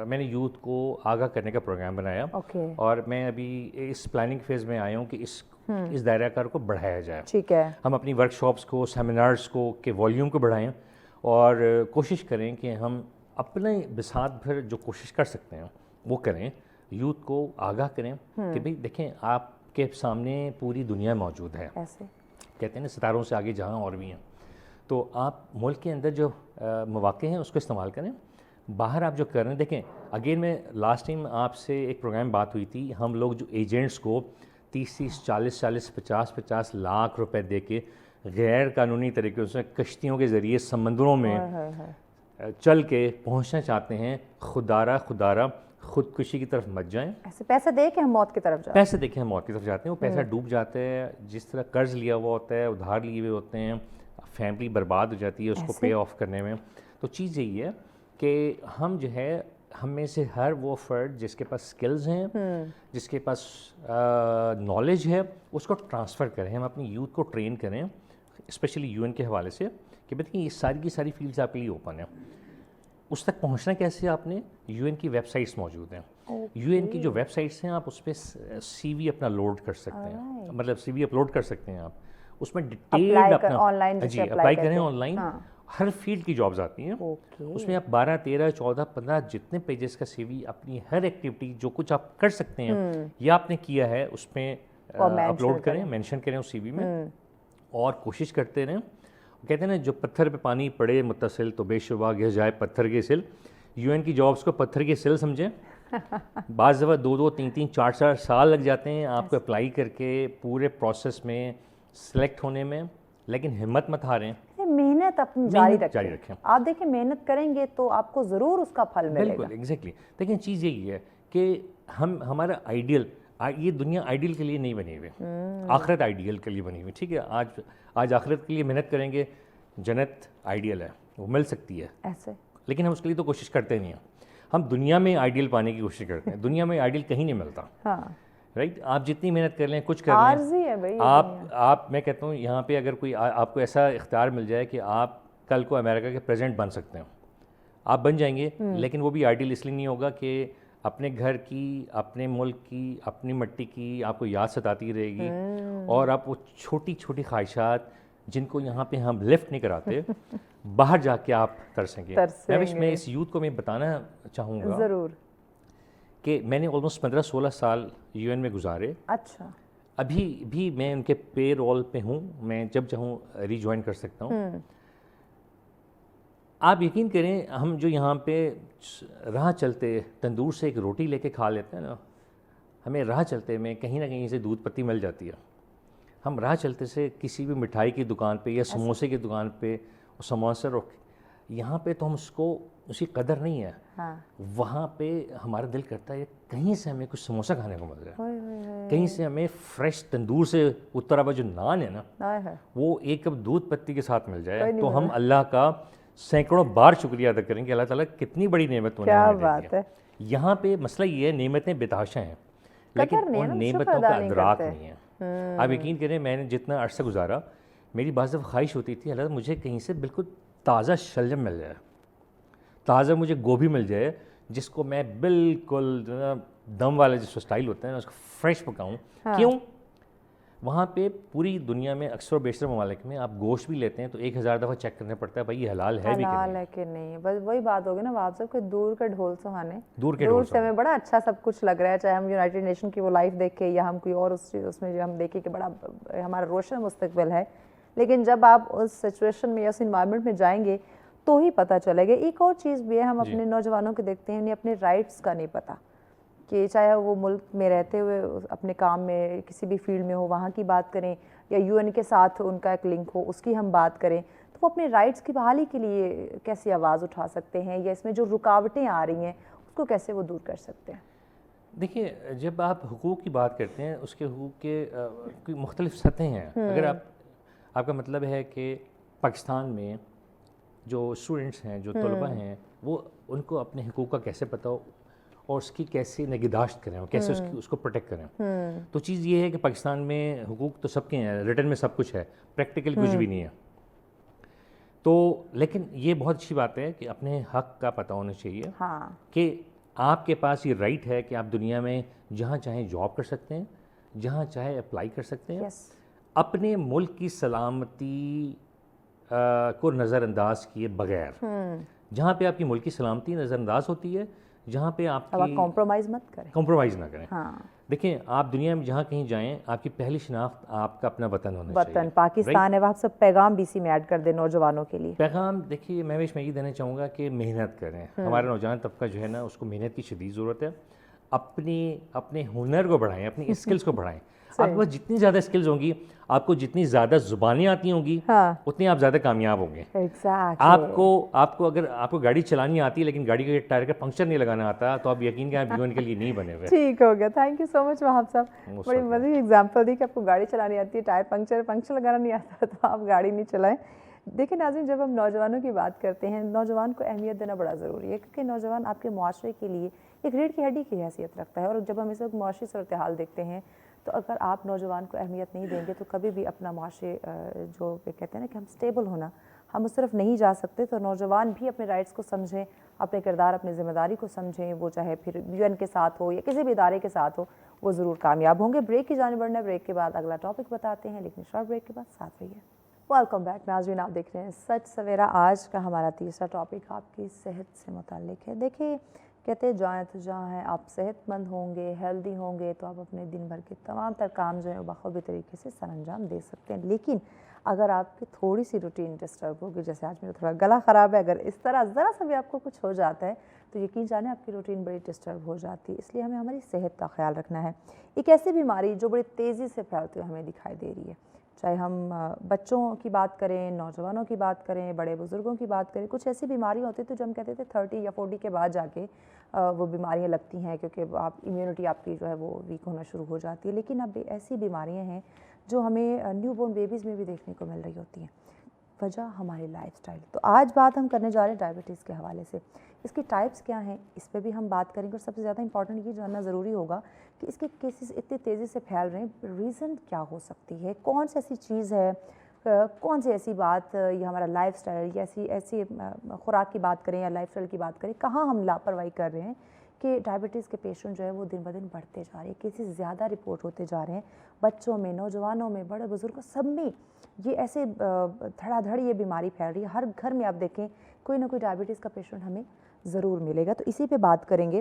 میں نے یوتھ کو آگاہ کرنے کا پروگرام بنایا اور میں ابھی اس پلاننگ فیز میں آیا ہوں کہ اس دائرہ کار کو بڑھایا جائے. ٹھیک ہے, ہم اپنی ورک شاپس کو, سیمینارز کو کے والیوم کو بڑھائیں اور کوشش کریں کہ ہم اپنے بساط بھر جو کوشش کر سکتے ہیں وہ کریں. یوتھ کو آگاہ کریں کہ بھئی دیکھیں آپ کے سامنے پوری دنیا موجود ہے، ایسے کہتے ہیں نا ستاروں سے آگے جہاں اور بھی ہیں، تو آپ ملک کے اندر جو مواقع ہیں اس کو استعمال کریں. باہر آپ جو کر رہے ہیں دیکھیں اگین میں لاسٹ ٹائم آپ سے ایک پروگرام بات ہوئی تھی، ہم لوگ جو ایجنٹس کو 30 40 50 لاکھ روپے دے کے غیر قانونی طریقے سے کشتیوں کے ذریعے سمندروں میں چل کے پہنچنا چاہتے ہیں، خدارہ خودکشی کی طرف مت جائیں. ایسے پیسے دے کے ہم موت کی طرف جائیں، پیسے دیکھیں ہم موت کی طرف جاتے ہیں، وہ پیسہ ڈوب جاتا ہے، جس طرح قرض لیا ہوا ہوتا ہے، ادھار لیے ہوئے ہوتے ہیں، فیملی برباد ہو جاتی ہے اس کو پے آف کرنے میں. تو چیز یہی ہے کہ ہم جو ہے ہم میں سے ہر وہ فرد جس کے پاس سکلز ہیں، جس کے پاس نالج ہے، اس کو ٹرانسفر کریں. ہم اپنی یوتھ کو ٹرین کریں اسپیشلی یو این کے حوالے سے کہ بتائیں یہ ساری کی ساری فیلڈز آپ کے لیے اوپن ہیں. اس تک پہنچنا کیسے؟ آپ نے یو این کی ویب سائٹس موجود ہیں، یو این کی جو ویب سائٹس ہیں آپ اس پہ سی وی اپنا لوڈ کر سکتے ہیں، مطلب سی وی اپلوڈ کر سکتے ہیں. آپ اس میں ڈیٹیلڈ اپنا جی اپلائی کریں آن لائن. ہر فیلڈ کی جابز آتی ہیں اس میں. آپ 12 13 14 15 جتنے پیجز کا سی وی اپنی ہر ایکٹیویٹی جو کچھ آپ کر سکتے ہیں یا آپ نے کیا ہے اس میں اپلوڈ کریں، مینشن کریں اس سی وی میں، اور کوشش کرتے رہیں. کہتے ہیں نا جو پتھر پہ پانی پڑے متصل تو بے شبہ گر جائے پتھر کے سل. یو این کی جابس کو پتھر کے سل سمجھیں. بعض دفعہ 2 3 4 4 سال لگ جاتے ہیں آپ کو اپلائی کر کے پورے پروسیس میں سلیکٹ ہونے میں، لیکن ہمت مت ہاریں، محنت اپنی جاری رکھیں. آپ دیکھیں محنت کریں گے تو آپ کو ضرور اس کا پھل ملے گا. بالکل ایگزیکٹلی. لیکن چیز یہی ہے کہ ہمارا آئیڈیل، یہ دنیا آئیڈیل کے لیے نہیں بنی ہوئی، آخرت آئیڈیل کے لیے بنی ہوئی. ٹھیک ہے، آج آخرت کے لیے محنت کریں گے، جنت آئیڈیل ہے وہ مل سکتی ہے ایسے، لیکن ہم اس کے لیے تو کوشش کرتے نہیں ہیں. ہم دنیا میں آئیڈیل پانے کی کوشش کرتے ہیں. دنیا میں آئیڈیل کہیں نہیں ملتا. رائٹ، آپ جتنی محنت کر لیں، کچھ کر لیں، آپ میں کہتا ہوں یہاں پہ اگر کوئی آپ کو ایسا اختیار مل جائے کہ آپ کل کو امریکہ کے پریزیڈنٹ بن سکتے ہیں، آپ بن جائیں گے. لیکن وہ بھی آئیڈیل اس لیے نہیں ہوگا کہ اپنے گھر کی، اپنے ملک کی، اپنی مٹی کی آپ کو یاد ستاتی رہے گی، اور آپ وہ چھوٹی چھوٹی خواہشات جن کو یہاں پہ ہم لفٹ نہیں کراتے باہر جا کے آپ ترسیں گے. میں اس یوتھ کو میں بتانا چاہوں گا ضرور کہ میں نے آلموسٹ 15 16 سال یو این میں گزارے. اچھا، ابھی بھی میں ان کے پے رول پہ ہوں، میں جب چاہوں ری جوائن کر سکتا ہوں. آپ یقین کریں ہم جو یہاں پہ راہ چلتے تندور سے ایک روٹی لے کے کھا لیتے ہیں نا، ہمیں راہ چلتے میں کہیں نہ کہیں سے دودھ پتی مل جاتی ہے. ہم راہ چلتے سے کسی بھی مٹھائی کی دکان پہ یا سموسے کی دکان پہ سموسہ رکھ، یہاں پہ تو ہم اس کو اسی قدر نہیں ہے. وہاں پہ ہمارا دل کرتا ہے کہیں سے ہمیں کچھ سموسہ کھانے کو مل جائے، کہیں سے ہمیں فریش تندور سے اترا ہوا جو نان ہے نا وہ ایک کپ دودھ پتی کے ساتھ مل جائے، تو ہم اللہ کا سینکڑوں بار شکریہ ادا کریں کہ اللہ تعالیٰ کتنی بڑی نعمت ہمیں دے دی. یہاں پہ مسئلہ یہ ہے نعمتیں بتحاشا ہیں لیکن ان نعمتوں کا ادراک نہیں ہے. آپ یقین کریں میں نے جتنا عرصہ گزارا، میری بعض دفعہ خواہش ہوتی تھی اللہ مجھے کہیں سے بالکل تازہ شلجم مل جائے، تازہ مجھے گوبھی مل جائے جس کو میں بالکل دم والا جس کا اسٹائل ہوتا ہے نا اس کو فریش پکاؤں. کیوں؟ وہاں پہ پوری دنیا میں اکثر و بیشتر ممالک میں آپ گوشت بھی لیتے ہیں تو 1000 دفعہ چیک کرنا پڑتا ہے بھائی یہ حلال ہے بھی کہ نہیں. بس وہی بات ہوگی نا آپ سب کہ دور کا ڈھول سہانے، دور سے ہمیں بڑا اچھا سب کچھ لگ رہا ہے، چاہے ہم یونائٹڈ نیشن کی وہ لائف دیکھیں یا ہم کوئی اور اس میں جو ہم دیکھیں کہ بڑا ہمارا روشن مستقبل ہے. لیکن جب آپ اس سچویشن میں یا اس انوائرمنٹ میں جائیں گے تو ہی پتہ چلے گا. ایک اور چیز بھی ہے، ہم اپنے نوجوانوں کو دیکھتے ہیں انہیں اپنے رائٹس کا نہیں پتہ، کہ چاہے وہ ملک میں رہتے ہوئے اپنے کام میں کسی بھی فیلڈ میں ہو وہاں کی بات کریں یا یو این کے ساتھ ان کا ایک لنک ہو اس کی ہم بات کریں، تو وہ اپنے رائٹس کی بحالی کے لیے کیسی آواز اٹھا سکتے ہیں یا اس میں جو رکاوٹیں آ رہی ہیں اس کو کیسے وہ دور کر سکتے ہیں؟ دیکھیے جب آپ حقوق کی بات کرتے ہیں اس کے حقوق کے مختلف سطحیں ہیں. اگر آپ کا مطلب ہے کہ پاکستان میں جو اسٹوڈنٹس ہیں، جو طلباء ہیں، وہ ان کو اپنے حقوق کا کیسے پتہ ہو اور اس کی کیسے نگہداشت کریں اور کیسے اس کو پروٹیکٹ کریں. تو چیز یہ ہے کہ پاکستان میں حقوق تو سب کے ہیں، ریٹن میں سب کچھ ہے، پریکٹیکل کچھ بھی نہیں ہے. تو لیکن یہ بہت اچھی بات ہے کہ اپنے حق کا پتہ ہونا چاہیے کہ آپ کے پاس یہ رائٹ ہے کہ آپ دنیا میں جہاں چاہیں جاب کر سکتے ہیں، جہاں چاہے اپلائی کر سکتے ہیں. اپنے ملک کی سلامتی کو نظر انداز کیے بغیر، جہاں پہ آپ کی ملک کی سلامتی نظر انداز ہوتی ہے، جہاں پہ آپ اب آپ کمپرومائز مت کریں. کمپرومائز نہ کریں. ہاں دیکھیں آپ دنیا میں جہاں کہیں جائیں آپ کی پہلی شناخت آپ کا اپنا وطن ہونا چاہیے. وطن پاکستان ہے. آپ سب پیغام بھی اسی میں ایڈ کر دیں نوجوانوں کے لیے. پیغام دیکھیے میں یہ دینا چاہوں گا کہ محنت کریں. ہمارا نوجوان طبقہ جو ہے نا اس کو محنت کی شدید ضرورت ہے. اپنے ہنر کو بڑھائیں, اپنی اسکلس کو بڑھائیں. آپ کے پاس جتنی زیادہ اسکلز ہوں گی, آپ کو جتنی زیادہ زبانیں آتی ہوں گی, اتنی آپ زیادہ کامیاب ہوں گے. آپ کو اگر آپ کو گاڑی چلانی آتی ہے لیکن گاڑی کے ٹائر کا پنکچر نہیں لگانا آتا تو آپ یقین کریں آپ جیون کے لیے نہیں بنے ہوئے. ٹھیک ہو گیا. تھینک یو سو مچ وہاب صاحب. بڑی مزید ایگزامپل دی کہ آپ کو گاڑی چلانی آتی ہے, ٹائر پنکچر لگانا نہیں آتا تو آپ گاڑی نہیں چلائیں. دیکھیں ناظرین, جب ہم نوجوانوں کی بات کرتے ہیں, نوجوان کو اہمیت دینا بڑا ضروری ہے کیونکہ نوجوان آپ کے معاشرے کے لیے ایک ریڑھ کی ہڈی کی حیثیت رکھتا ہے. اور جب ہم اس وقت معاشی صورتحال دیکھتے ہیں تو اگر آپ نوجوان کو اہمیت نہیں دیں گے تو کبھی بھی اپنا معاشرے جو کہتے ہیں نا کہ ہم سٹیبل ہونا, ہم اس طرف نہیں جا سکتے. تو نوجوان بھی اپنے رائٹس کو سمجھیں, اپنے کردار اپنی ذمہ داری کو سمجھیں, وہ چاہے پھر UN کے ساتھ ہو یا کسی بھی ادارے کے ساتھ ہو, وہ ضرور کامیاب ہوں گے. بریک کی جانب بڑھنا ہے, بریک کے بعد اگلا ٹاپک بتاتے ہیں, لیکن شارٹ بریک کے بعد ساتھ رہیے. ویلکم بیک ناظرین, آپ دیکھ رہے ہیں سچ سویرا. آج کا ہمارا تیسرا ٹاپک آپ کی صحت سے متعلق ہے. دیکھیں کہتے ہیں جائیں تو جہاں ہیں, آپ صحت مند ہوں گے, ہیلدی ہوں گے تو آپ اپنے دن بھر کے تمام تر کام جو ہیں بخوبی طریقے سے سر انجام دے سکتے ہیں. لیکن اگر آپ کی تھوڑی سی روٹین ڈسٹرب ہوگی, جیسے آج میرا تھوڑا گلا خراب ہے, اگر اس طرح ذرا سا بھی آپ کو کچھ ہو جاتا ہے تو یقین جانیں آپ کی روٹین بڑی ڈسٹرب ہو جاتی ہے. اس لیے ہمیں ہماری صحت کا خیال رکھنا ہے. ایک ایسی بیماری جو بڑی تیزی سے پھیلتے ہوئے ہمیں دکھائی دے رہی ہے, چاہے ہم بچوں کی بات کریں, نوجوانوں کی بات کریں, بڑے بزرگوں کی بات کریں. کچھ ایسی بیماریاں ہوتی ہیں تو جو ہم کہتے تھے 30 یا 40 کے بعد جا کے وہ بیماریاں لگتی ہیں کیونکہ آپ امیونٹی آپ کی جو ہے وہ ویک ہونا شروع ہو جاتی ہے. لیکن اب ایسی بیماریاں ہیں جو ہمیں نیو بورن بیبیز میں بھی دیکھنے کو مل رہی ہوتی ہیں. وجہ ہماری لائف سٹائل. تو آج بات ہم کرنے جا رہے ہیں ڈائبٹیز کے حوالے سے. اس کی ٹائپس کیا ہیں اس پہ بھی ہم بات کریں گے, اور سب سے زیادہ امپورٹنٹ یہ جاننا ضروری ہوگا کہ اس کے کیسز اتنی تیزی سے پھیل رہے ہیں, ریزن کیا ہو سکتی ہے, کون سی ایسی چیز ہے, کون سی ایسی بات, یا ہمارا لائف سٹائل یا ایسی خوراک کی بات کریں یا لائف سٹائل کی بات کریں, کہاں ہم لاپرواہی کر رہے ہیں کہ ڈائبٹیز کے پیشنٹ جو ہے وہ دن بدن بڑھتے جا رہے ہیں, کیسز زیادہ رپورٹ ہوتے جا رہے ہیں, بچوں میں, نوجوانوں میں, بڑے بزرگوں سب میں یہ ایسے دھڑا دھڑ یہ بیماری پھیل رہی ہے. ہر گھر میں آپ دیکھیں کوئی نہ کوئی ڈائبٹیز کا پیشنٹ ہمیں ضرور ملے گا. تو اسی پہ بات کریں گے.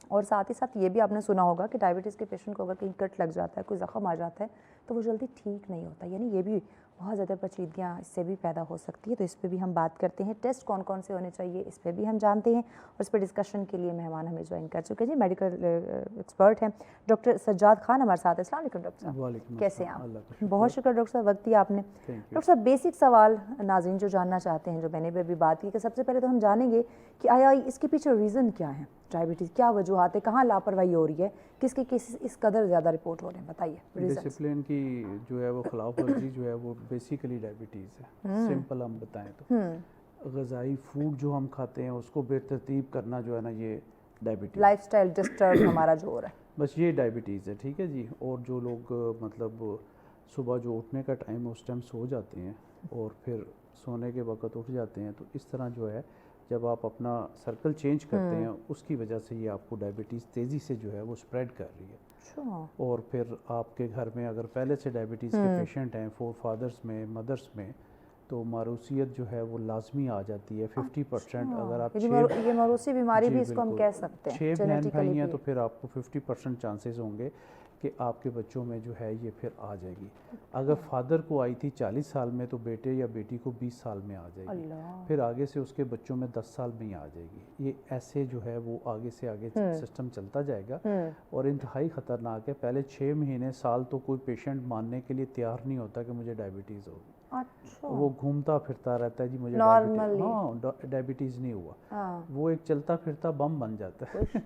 اور ساتھ ہی ساتھ یہ بھی آپ نے سنا ہوگا کہ ڈائبٹیز کے پیشنٹ کو اگر کہیں کٹ لگ جاتا ہے, کوئی زخم آ جاتا ہے تو وہ جلدی ٹھیک نہیں ہوتا, یعنی یہ بھی بہت زیادہ پیچیدگیاں اس سے بھی پیدا ہو سکتی ہے. تو اس پہ بھی ہم بات کرتے ہیں. ٹیسٹ کون کون سے ہونے چاہیے اس پہ بھی ہم جانتے ہیں, اور اس پہ ڈسکشن کے لیے مہمان ہمیں جوائن کر چکے ہیں. جی میڈیکل ایکسپرٹ ہیں ڈاکٹر سجاد خان ہمارے ساتھ. السلام علیکم ڈاکٹر صاحب, کیسے ہیں آپ؟ بہت شکر ڈاکٹر صاحب, وقت دیا آپ نے. ڈاکٹر صاحب بیسک سوال ناظرین جو جاننا چاہتے ہیں, جو میں نے بھی ابھی بات کی, کہ سب سے پہلے تو ہم جانیں گے کہ آیا اس کے پیچھے ریزن کیا ہے, ڈائبٹیز کیا وجوہات ہے, کہاں لاپرواہی ہو رہی ہے, کس کے کیسز اس قدر زیادہ رپورٹ ہو رہے ہیں, بتائیے. ڈسپلن کی جو ہے وہ خلاف ورزی جو ہے وہ بیسیکلی ڈائبٹیز ہے. سمپل ہم بتائیں تو غذائی فوڈ جو ہم کھاتے ہیں اس کو بے ترتیب کرنا جو ہے نا, یہ ڈائبٹیز, لائف سٹائل ڈسٹرب ہمارا جو ہو رہا ہے, بس یہ ڈائبٹیز ہے. ٹھیک ہے جی. اور جو لوگ مطلب صبح جو اٹھنے کا ٹائم اس ٹائم سو جاتے ہیں اور پھر سونے کے وقت اٹھ جاتے ہیں, تو اس طرح جو ہے جب آپ اپنا سرکل چینج کرتے ہیں اس کی وجہ سے یہ آپ کو ڈائبٹیز تیزی سے جو ہے وہ اسپریڈ کر رہی ہے. اور پھر آپ کے گھر میں اگر پہلے سے ڈائبٹیز کے پیشنٹ ہیں, فور فادرز میں, مدرس میں, تو موروثیت جو ہے وہ لازمی آ جاتی ہے 50%. اگر آپ یہ موروثی بیماری بھی اس کو ہم کہہ سکتے ہیں, 6 بہن بھائی ہیں تو پھر آپ کو 50% چانسز ہوں گے کہ آپ کے بچوں میں جو ہے یہ پھر آ جائے گی. اگر فادر کو آئی تھی 40 سال میں تو بیٹے یا بیٹی کو 20 سال میں آ جائے گی, پھر آگے سے اس کے بچوں میں 10 سال میں ہی آ جائے گی. یہ ایسے جو ہے وہ آگے سے آگے سسٹم چلتا جائے گا, اور انتہائی خطرناک ہے. پہلے 6 مہینے سال تو کوئی پیشنٹ ماننے کے لیے تیار نہیں ہوتا کہ مجھے ڈائبٹیز ہوگی. وہ گھومتا پھرتا رہتا ہے جی مجھے ڈائبٹیز نہیں ہوا, وہ ایک چلتا پھرتا بم بن جاتا ہے.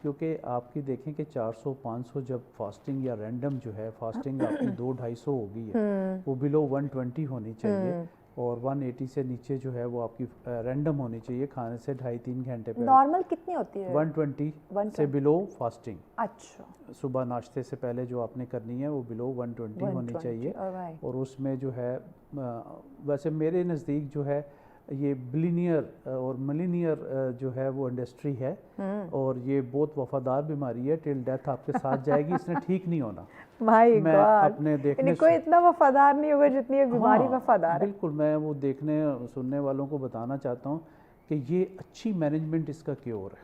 کیونکہ آپ کی دیکھیں کہ 400-500 جب فاسٹنگ یا رینڈم جو ہے فاسٹنگ آپ کی 200-250 ہو گئی ہے, وہ بلو 120 ہونی چاہیے, اور 180 سے نیچے جو ہے وہ آپ کی رینڈم ہونی چاہیے کھانے سے 2.5-3 گھنٹے پہلے. نارمل کتنی ہوتی ہے؟ 120 سے بلو فاسٹنگ. اچھا. صبح ناشتے سے پہلے جو آپ نے کرنی ہے وہ بلو 120 ہونی چاہیے. اور اس میں جو ہے ویسے میرے نزدیک جو ہے یہ بلینئر اور ملینئر جو ہے وہ انڈسٹری ہے, اور یہ بہت وفادار بیماری ہے. ٹل ڈیتھ آپ کے ساتھ جائے گی, اس نے ٹھیک نہیں ہونا. میں اپنے دیکھنے کوئی اتنا وفادار نہیں ہوگا جتنی یہ بیماری وفادار ہے. بالکل, میں وہ دیکھنے سننے والوں کو بتانا چاہتا ہوں کہ یہ اچھی مینجمنٹ اس کا کیور ہے.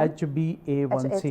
HbA1c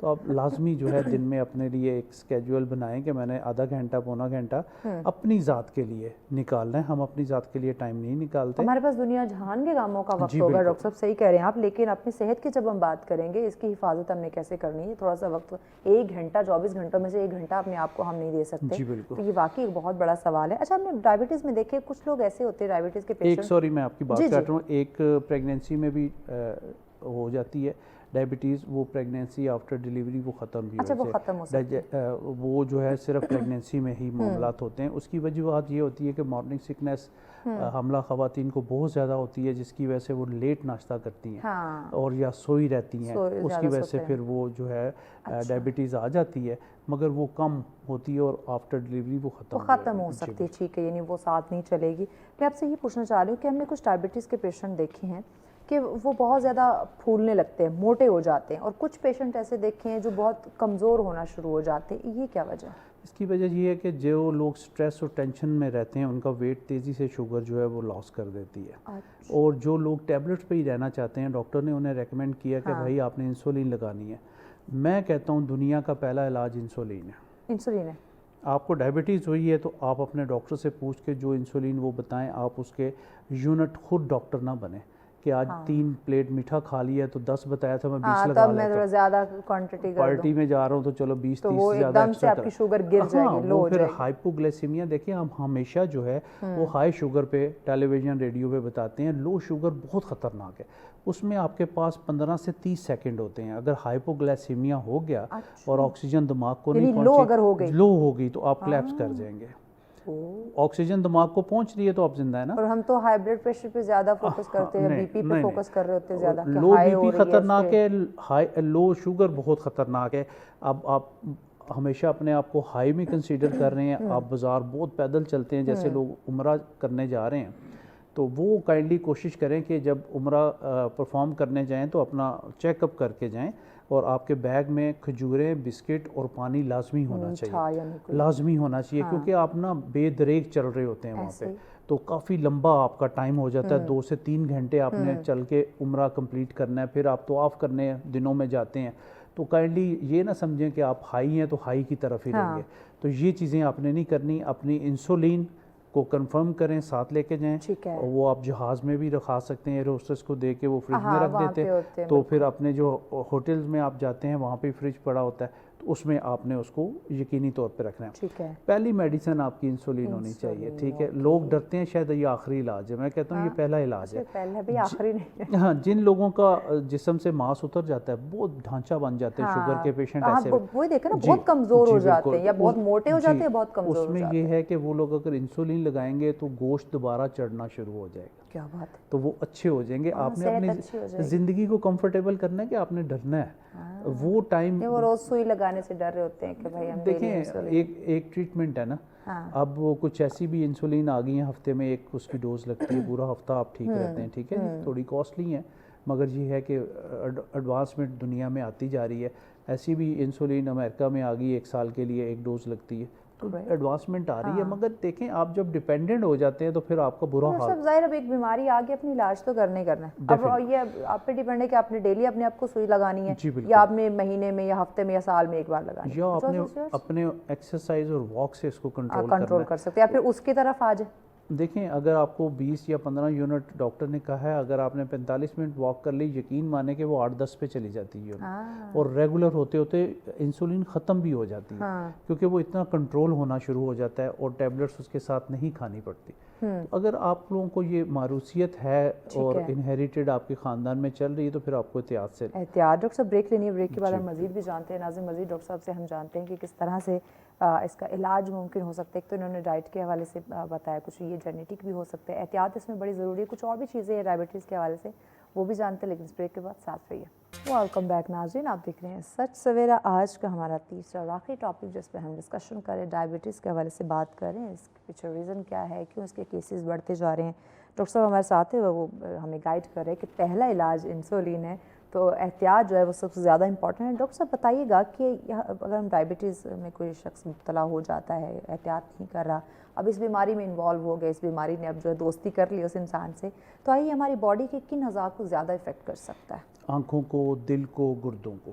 تو آپ لازمی جو ہے دن میں اپنے لیے ایک اسکیجول بنائیں کہ میں نے آدھا گھنٹہ پونا گھنٹہ اپنی ذات کے لیے نکالنا ہے. ہم اپنی ذات کے لیے ٹائم نہیں نکالتے. ہمارے پاس دنیا جہان کے کاموں کا وقت ہوگا ڈاکٹر صاحب, صحیح کہہ رہے ہیں آپ, لیکن اپنی صحت کی جب ہم بات کریں گے, اس کی حفاظت ہم نے کیسے کرنی ہے, تھوڑا سا وقت 1 گھنٹہ 24 گھنٹوں میں سے 1 گھنٹہ اپنے آپ کو ہم نہیں دے سکتے. تو یہ واقعی ایک بہت بڑا سوال ہے. اچھا, ہم نے ڈائبٹیز میں دیکھے کچھ لوگ ایسے ہوتے ہیں ڈائبٹیز کے پیشنٹ, سوری میں آپ کی بات کر رہا ہوں, ایک پریگنینسی میں بھی ہو جاتی ہے ڈائبٹیز, وہ پریگنینسی آفٹر ڈیلیوری وہ ختم بھی ہو سکتی ہے. وہ جو ہے صرف پریگنینسی میں ہی معاملات ہوتے ہیں. اس کی وجوہات یہ ہوتی ہے کہ مارننگ سکنس حاملہ خواتین کو بہت زیادہ ہوتی ہے, جس کی وجہ سے وہ لیٹ ناشتہ کرتی ہیں اور یا سوئی رہتی ہیں, اس کی وجہ سے پھر وہ جو ہے ڈائبٹیز آ جاتی ہے, مگر وہ کم ہوتی ہے اور آفٹر ڈیلیوری وہ ختم ہو سکتی ہے. ٹھیک ہے, یعنی وہ ساتھ نہیں چلے گی. میں آپ سے یہ پوچھنا چاہ رہی ہوں کہ ہم نے کچھ ڈائبٹیز کے پیشنٹ دیکھے ہیں کہ وہ بہت زیادہ پھولنے لگتے ہیں, موٹے ہو جاتے ہیں, اور کچھ پیشنٹ ایسے دیکھے ہیں جو بہت کمزور ہونا شروع ہو جاتے ہیں. یہ کیا وجہ ہے؟ اس کی وجہ یہ ہے کہ جو لوگ سٹریس اور ٹینشن میں رہتے ہیں ان کا ویٹ تیزی سے شوگر جو ہے وہ لاس کر دیتی ہے. اور جو لوگ ٹیبلٹس پہ ہی رہنا چاہتے ہیں, ڈاکٹر نے انہیں ریکمینڈ کیا کہ بھائی آپ نے انسولین لگانی ہے. میں کہتا ہوں دنیا کا پہلا علاج انسولین ہے. انسولین ہے. آپ کو ڈائبٹیز ہوئی ہے تو آپ اپنے ڈاکٹر سے پوچھ کے جو انسولین وہ بتائیں, آپ اس کے یونٹ خود ڈاکٹر نہ بنیں کہ آج 3 پلیٹ میٹھا کھا لیا تو 10 بتایا تھا میں 20 لگا لیتا ہوں, میں زیادہ کوانٹٹی کر پارٹی میں جا رہا ہوں تو چلو 20-30 سے زیادہ ایکدم سے آپ کی شوگر گر جائے گی, لو ہو جائے گی. پھر ہائپوگلیسیمیا. دیکھیں ہم ہمیشہ جو ہے وہ ہائی شوگر پہ ٹیلی ویژن ریڈیو پہ بتاتے ہیں, لو شوگر بہت خطرناک ہے. اس میں آپ کے پاس 15 سے 30 سیکنڈ ہوتے ہیں. اگر ہائپوگلیسیمیا ہو گیا اور آکسیجن دماغ کو نہیں پہنچی, لو ہو گئی تو آپ کلیپس کر جائیں گے. آکسیجن دماغ کو پہنچ رہی ہے تو آپ زندہ ہے نا. اور ہم تو ہائی بلڈ پریشر پہ زیادہ فوکس کرتے ہیں, بی پی پہ فوکس کر رہے ہوتے ہیں زیادہ. لو بی پی خطرناک ہے, لو شوگر بہت خطرناک ہے. اب آپ ہمیشہ اپنے آپ کو ہائی میں کنسیڈر کر رہے ہیں, آپ بازار بہت پیدل چلتے ہیں, جیسے لوگ عمرہ کرنے جا رہے ہیں, تو وہ کائنڈلی کوشش کریں کہ جب عمرہ پرفارم کرنے جائیں تو اپنا چیک اپ کر کے جائیں, اور آپ کے بیگ میں کھجوریں, بسکٹ اور پانی لازمی ہونا چاہیے, لازمی ہونا چاہیے, کیونکہ آپ نا بے دریغ چل رہے ہوتے ہیں وہاں پہ, تو کافی لمبا آپ کا ٹائم ہو جاتا ہے. 2 سے 3 گھنٹے آپ نے چل کے عمرہ کمپلیٹ کرنا ہے, پھر آپ طواف کرنے دنوں میں جاتے ہیں. تو کائنڈلی یہ نہ سمجھیں کہ آپ ہائی ہیں تو ہائی کی طرف ہی رہیں گے. تو یہ چیزیں آپ نے نہیں کرنی. اپنی انسولین کو کنفرم کریں, ساتھ لے کے جائیں, اور وہ آپ جہاز میں بھی رکھا سکتے ہیں, ایئر ہوسٹس کو دے کے وہ فریج میں رکھ دیتے ہیں. تو پھر اپنے جو ہوٹلز میں آپ جاتے ہیں وہاں پہ فریج پڑا ہوتا ہے, تو اس میں آپ نے اس کو یقینی طور پہ رکھنا ہے. پہلی میڈیسن آپ کی انسولین ہونی چاہیے. ٹھیک ہے, لوگ ڈرتے ہیں شاید یہ آخری علاج ہے. میں کہتا ہوں یہ پہلا علاج ہے. ہاں, جن لوگوں کا جسم سے ماس اتر جاتا ہے, بہت ڈھانچہ بن جاتے ہیں, شوگر کے پیشنٹ ایسے وہی دیکھیں نا, بہت کمزور ہو جاتے ہیں یا بہت موٹے ہو جاتے ہیں, بہت کمزور ہو جاتے ہیں. اس میں یہ ہے کہ وہ لوگ اگر انسولین لگائیں گے تو گوشت دوبارہ چڑھنا شروع ہو جائے گا. کیا بات ہے. تو وہ اچھے ہو جائیں گے. آپ نے اپنی زندگی کو کمفرٹیبل کرنا ہے کہ آپ نے ڈرنا ہے. وہ ٹائم, وہ روز سوئی لگانے سے ڈر رہے ہوتے ہیں کہ بھائی ہم دیکھیں ایک ٹریٹمنٹ ہے نا. اب وہ کچھ ایسی بھی انسولین آ گئی ہیں, ہفتے میں ایک اس کی ڈوز لگتی ہے, پورا ہفتہ آپ ٹھیک رہتے ہیں. ٹھیک ہے, تھوڑی کاسٹلی ہیں, مگر یہ ہے کہ ایڈوانسمنٹ دنیا میں آتی جا رہی ہے. ایسی بھی انسولین امریکہ میں آ گئی, 1 سال کے لیے 1 ڈوز لگتی ہے. تو ایڈوانسمنٹ آ رہی ہے, مگر دیکھیں آپ جب ڈیپینڈنٹ ہو جاتے ہیں تو پھر آپ کا برا حال. سب ظاہر اب ایک بیماری آ گئی, اپنی علاج تو کرنا ہی کرنا ہے. اب یہ آپ پہ ڈیپینڈ ہے کہ آپ نے ڈیلی اپنے آپ کو سوئی لگانی ہے, یا آپ نے مہینے میں یا ہفتے میں یا سال میں 1 بار لگانی ہے, یا آپ نے اپنے ایکسرسائز اور واک سے اس کو کنٹرول کر سکتے ہیں, یا پھر اس کی طرف آ جائیں. دیکھیں اگر آپ کو 20 یا 15 یونٹ ڈاکٹر نے کہا ہے, اگر آپ نے 45 منٹ واک کر لی, یقین مانے کہ وہ 8-10 پہ چلی جاتی ہے یونٹ, اور ریگولر ہوتے ہوتے انسولین ختم بھی ہو جاتی ہے, کیونکہ وہ اتنا کنٹرول ہونا شروع ہو جاتا ہے اور ٹیبلٹس اس کے ساتھ نہیں کھانی پڑتی. اگر آپ لوگوں کو یہ معروسیت ہے اور انہیریٹڈ آپ کے خاندان میں چل رہی ہے تو پھر آپ کو احتیاط سے ڈاکٹر صاحب بریک لینی ہے. بریک کے بعد ہم مزید بھی جانتے ہیں. ناظرین, مزید ڈاکٹر صاحب سے ہم جانتے ہیں کہ کس طرح سے اس کا علاج ممکن ہو سکتا ہے. ایک تو انہوں نے ڈائٹ کے حوالے سے بتایا, کچھ یہ جینیٹک بھی ہو سکتا ہے, احتیاط اس میں بڑی ضروری ہے. کچھ اور بھی چیزیں ہیں ڈائبٹیز کے حوالے سے, وہ بھی جانتے ہیں, لیکن اس بریک کے بعد ساتھ رہیے. ویلکم بیک ناظرین, آپ دیکھ رہے ہیں سچ سویرا. آج کا ہمارا تیسرا اور آخری ٹاپک جس پہ ہم ڈسکشن کریں, ڈائبٹیز کے حوالے سے بات کریں, اس کے پیچھے ریزن کیا ہے, کیوں اس کے کیسز بڑھتے جا رہے ہیں. ڈاکٹر صاحب ہمارے ساتھ ہیں, وہ ہمیں گائیڈ کر رہے ہیں کہ پہلا علاج انسولین ہے, تو احتیاط جو ہے وہ سب سے زیادہ امپورٹنٹ ہے. ڈاکٹر صاحب بتائیے گا کہ اگر ہم ڈائبٹیز میں کوئی شخص مبتلا ہو جاتا ہے, احتیاط نہیں کر رہا, اب اس بیماری میں انوالو ہو گیا, اس بیماری نے اب جو ہے دوستی کر لی اس انسان سے, تو آئیے ہماری باڈی کے کن اعضاء کو زیادہ افیکٹ کر سکتا ہے؟ آنکھوں کو, دل کو, گردوں کو.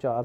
4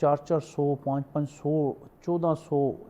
400, 500, 1400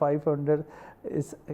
500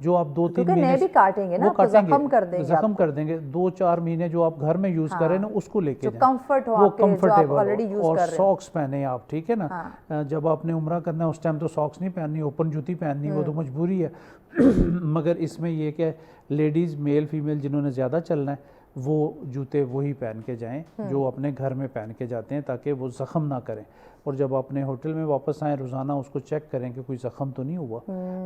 جو آپ 2-3 کیونکہ مہینے نئے بھی کاٹیں گے نا، وہ آپ کو کاٹیں زخم کر دیں گے، زخم کر دیں گے. 2-4 مہینے جو آپ گھر میں یوز کریں نا اس کو لے کے جو جائیں، کمفرٹ ہو وہ آپ کے، جو آپ کمفرٹیبل آلریڈی یوز اور کر رہے ہیں. ساکس پہنے آپ، ٹھیک ہے نا. جب آپ نے عمرہ کرنا ہے اس ٹائم تو ساکس نہیں پہننی، اوپن جوتی پہننی، وہ تو مجبوری ہے. مگر اس میں یہ کہ لیڈیز میل فیمیل جنہوں نے زیادہ چلنا ہے وہ جوتے وہی پہن کے جائیں جو اپنے گھر میں پہن کے جاتے ہیں، تاکہ وہ زخم نہ کریں. اور جب اپنے ہوٹل میں واپس آئیں روزانہ اس کو چیک کریں کہ کوئی زخم تو نہیں ہوا،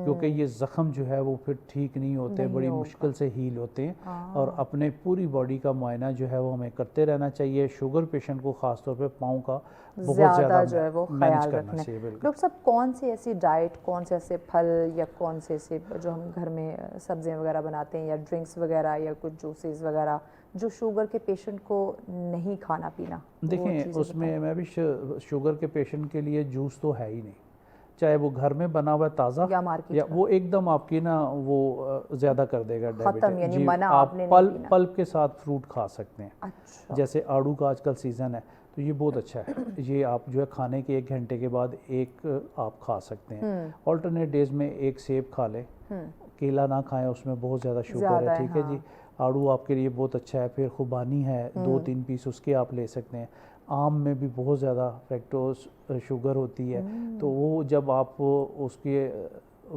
کیونکہ یہ زخم جو ہے وہ پھر ٹھیک نہیں ہوتے، بڑی مشکل سے ہیل ہوتے ہیں. اور اپنے پوری باڈی کا معائنہ جو ہے وہ ہمیں کرتے رہنا چاہیے. شوگر پیشنٹ کو خاص طور پہ پاؤں کا بہت زیادہ جو ہے وہ مینیج خیال کرنا رکھنا چاہیے. ہے. بالکل. ڈاکٹر صاحب کون سی ایسی ڈائٹ، کون سے ایسے پھل یا کون سے ایسے جو ہم گھر میں سبزیاں وغیرہ بناتے ہیں یا ڈرنکس وغیرہ یا کچھ جوسز وغیرہ جو شوگر کے پیشنٹ کو نہیں کھانا پینا؟ دیکھیں اس میں بھی شوگر کے پیشنٹ کے لیے جوس تو ہے ہی نہیں، چاہے وہ گھر میں بنا ہوا تازہ یا وہ ایک دم آپ کی نا وہ زیادہ کر دے گا ختم، یعنی جی. منع آپ آپ نے نہیں پینا. پلپ کے ساتھ فروٹ کھا سکتے ہیں. اچھا. جیسے آڑو کا آج کل سیزن ہے تو یہ بہت اچھا ہے. یہ آپ جو ہے کھانے کے 1 گھنٹے کے بعد ایک آپ کھا سکتے ہیں. آلٹرنیٹ ڈیز میں ایک سیب کھا لیں، کیلا نہ کھائیں، اس میں بہت زیادہ شوگر ہے. ٹھیک ہے جی. آڑو آپ کے لیے بہت اچھا ہے. پھر خوبانی ہے 2-3 پیس اس کے آپ لے سکتے ہیں. آم میں بھی بہت زیادہ فریکٹوز شوگر ہوتی ہے، تو وہ جب آپ اس کے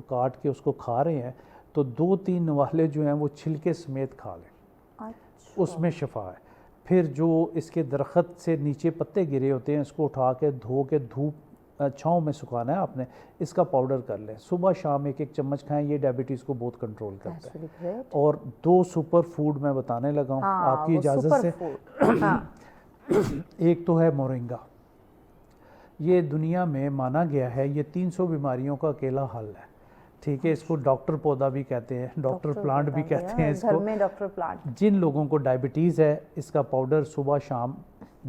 کاٹ کے اس کو کھا رہے ہیں تو 2-3 نوالے جو ہیں وہ چھلکے سمیت کھا لیں، اس میں شفا ہے. پھر جو اس کے درخت سے نیچے پتے گرے ہوتے ہیں اس کو اٹھا کے دھو کے دھوپ چھاؤں میں سکھانا ہے آپ نے، اس کا پاؤڈر کر لیں. صبح شام 1-1 چمچ کھائیں، یہ ڈائبٹیز کو بہت کنٹرول کرتا ہے. اور 2 سپر فوڈ میں بتانے لگا ہوں آپ کی اجازت سے. ایک تو ہے مورنگا. یہ دنیا میں مانا گیا ہے یہ 300 بیماریوں کا اکیلا حل ہے. ٹھیک ہے. اس کو ڈاکٹر پودا بھی کہتے ہیں، ڈاکٹر پلانٹ بھی کہتے ہیں اس کو. Doctor plant. جن لوگوں کو ڈائبٹیز ہے اس کا پاؤڈر صبح شام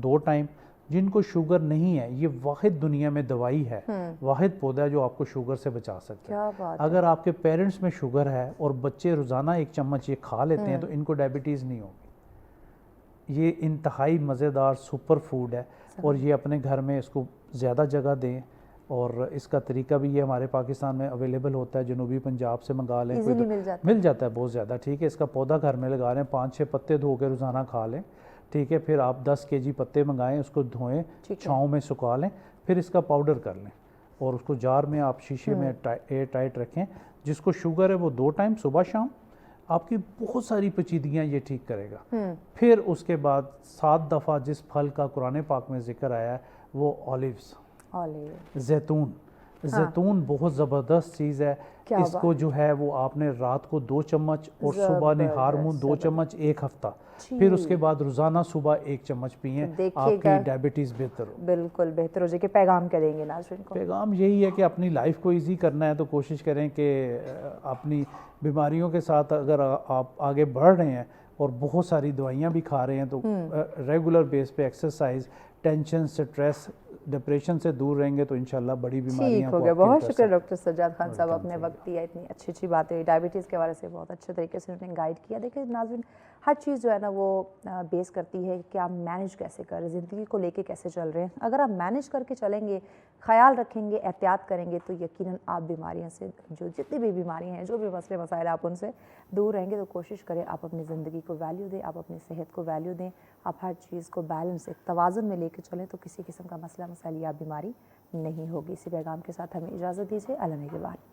2 ٹائم. جن کو شوگر نہیں ہے یہ واحد دنیا میں دوائی ہے، واحد پودا ہے جو آپ کو شوگر سے بچا سکتا ہے. اگر آپ کے پیرنٹس میں شوگر ہے اور بچے روزانہ 1 چمچ یہ کھا لیتے ہیں تو ان کو ڈائبٹیز نہیں ہوگی. یہ انتہائی مزیدار سپر فوڈ ہے اور یہ اپنے گھر میں اس کو زیادہ جگہ دیں. اور اس کا طریقہ بھی یہ ہمارے پاکستان میں اویلیبل ہوتا ہے، جنوبی پنجاب سے منگا لیں، مل جاتا ہے بہت زیادہ. ٹھیک ہے. اس کا پودا گھر میں لگا لیں، 5-6 پتے دھو کے روزانہ کھا لیں. ٹھیک ہے. پھر آپ 10 kg پتے منگائیں، اس کو دھوئیں، چھاؤں میں سکھا لیں، پھر اس کا پاؤڈر کر لیں اور اس کو جار میں آپ شیشے میں ایئر ٹائٹ رکھیں. جس کو شوگر ہے وہ 2 ٹائم صبح شام، آپ کی بہت ساری پیچیدگیاں یہ ٹھیک کرے گا. پھر اس کے بعد 7 دفعہ جس پھل کا قرآن پاک میں ذکر آیا ہے وہ اولیوز، زیتون. زیتون بہت زبردست چیز ہے. اس کو جو ہے وہ آپ نے رات کو 2 چمچ اور صبح نہار منہ 2 چمچ 1 ہفتہ، پھر اس کے بعد روزانہ صبح 1 چمچ پئیں، آپ کی ڈائبٹیز بہتر ہو. بالکل بہتر ہو جائے. کہ پیغام کیا دیں گے ناظرین کو؟ پیغام یہی ہے کہ اپنی لائف کو ایزی کرنا ہے تو کوشش کریں کہ اپنی بیماریوں کے ساتھ اگر آپ آگے بڑھ رہے ہیں اور بہت ساری دوائیاں بھی کھا رہے ہیں تو ریگولر بیس پہ ایکسرسائز، ٹینشن، سٹریس، ڈپریشن سے دور رہیں گے تو انشاءاللہ بڑی بیماریاں ٹھیک ہو گیا. بہت شکریہ ڈاکٹر سجاد خان صاحب، اپنے وقت دیا، اتنی اچھی اچھی باتیں ہوئی ڈائبٹیز کے بارے سے بہت اچھے طریقے سے انہوں نے گائیڈ کیا. دیکھیں ناظرین، ہر چیز جو ہے نا وہ بیس کرتی ہے کہ آپ مینیج کیسے کر رہے ہیں، زندگی کو لے کے کیسے چل رہے ہیں. اگر آپ مینیج کر کے چلیں گے، خیال رکھیں گے، احتیاط کریں گے تو یقیناً آپ بیماریاں سے، جو جتنی بھی بیماریاں ہیں، جو بھی مسئلے مسائل آپ ان سے دور رہیں گے. تو کوشش کریں آپ اپنی زندگی کو ویلیو دیں، آپ اپنی صحت کو ویلیو دیں، آپ ہر چیز کو بیلنس، ایک توازن میں لے کے چلیں تو کسی قسم کا مسئلہ مسائل یا بیماری نہیں ہوگی. اسی پیغام کے ساتھ ہمیں اجازت دیجیے. اللہ نگہبان.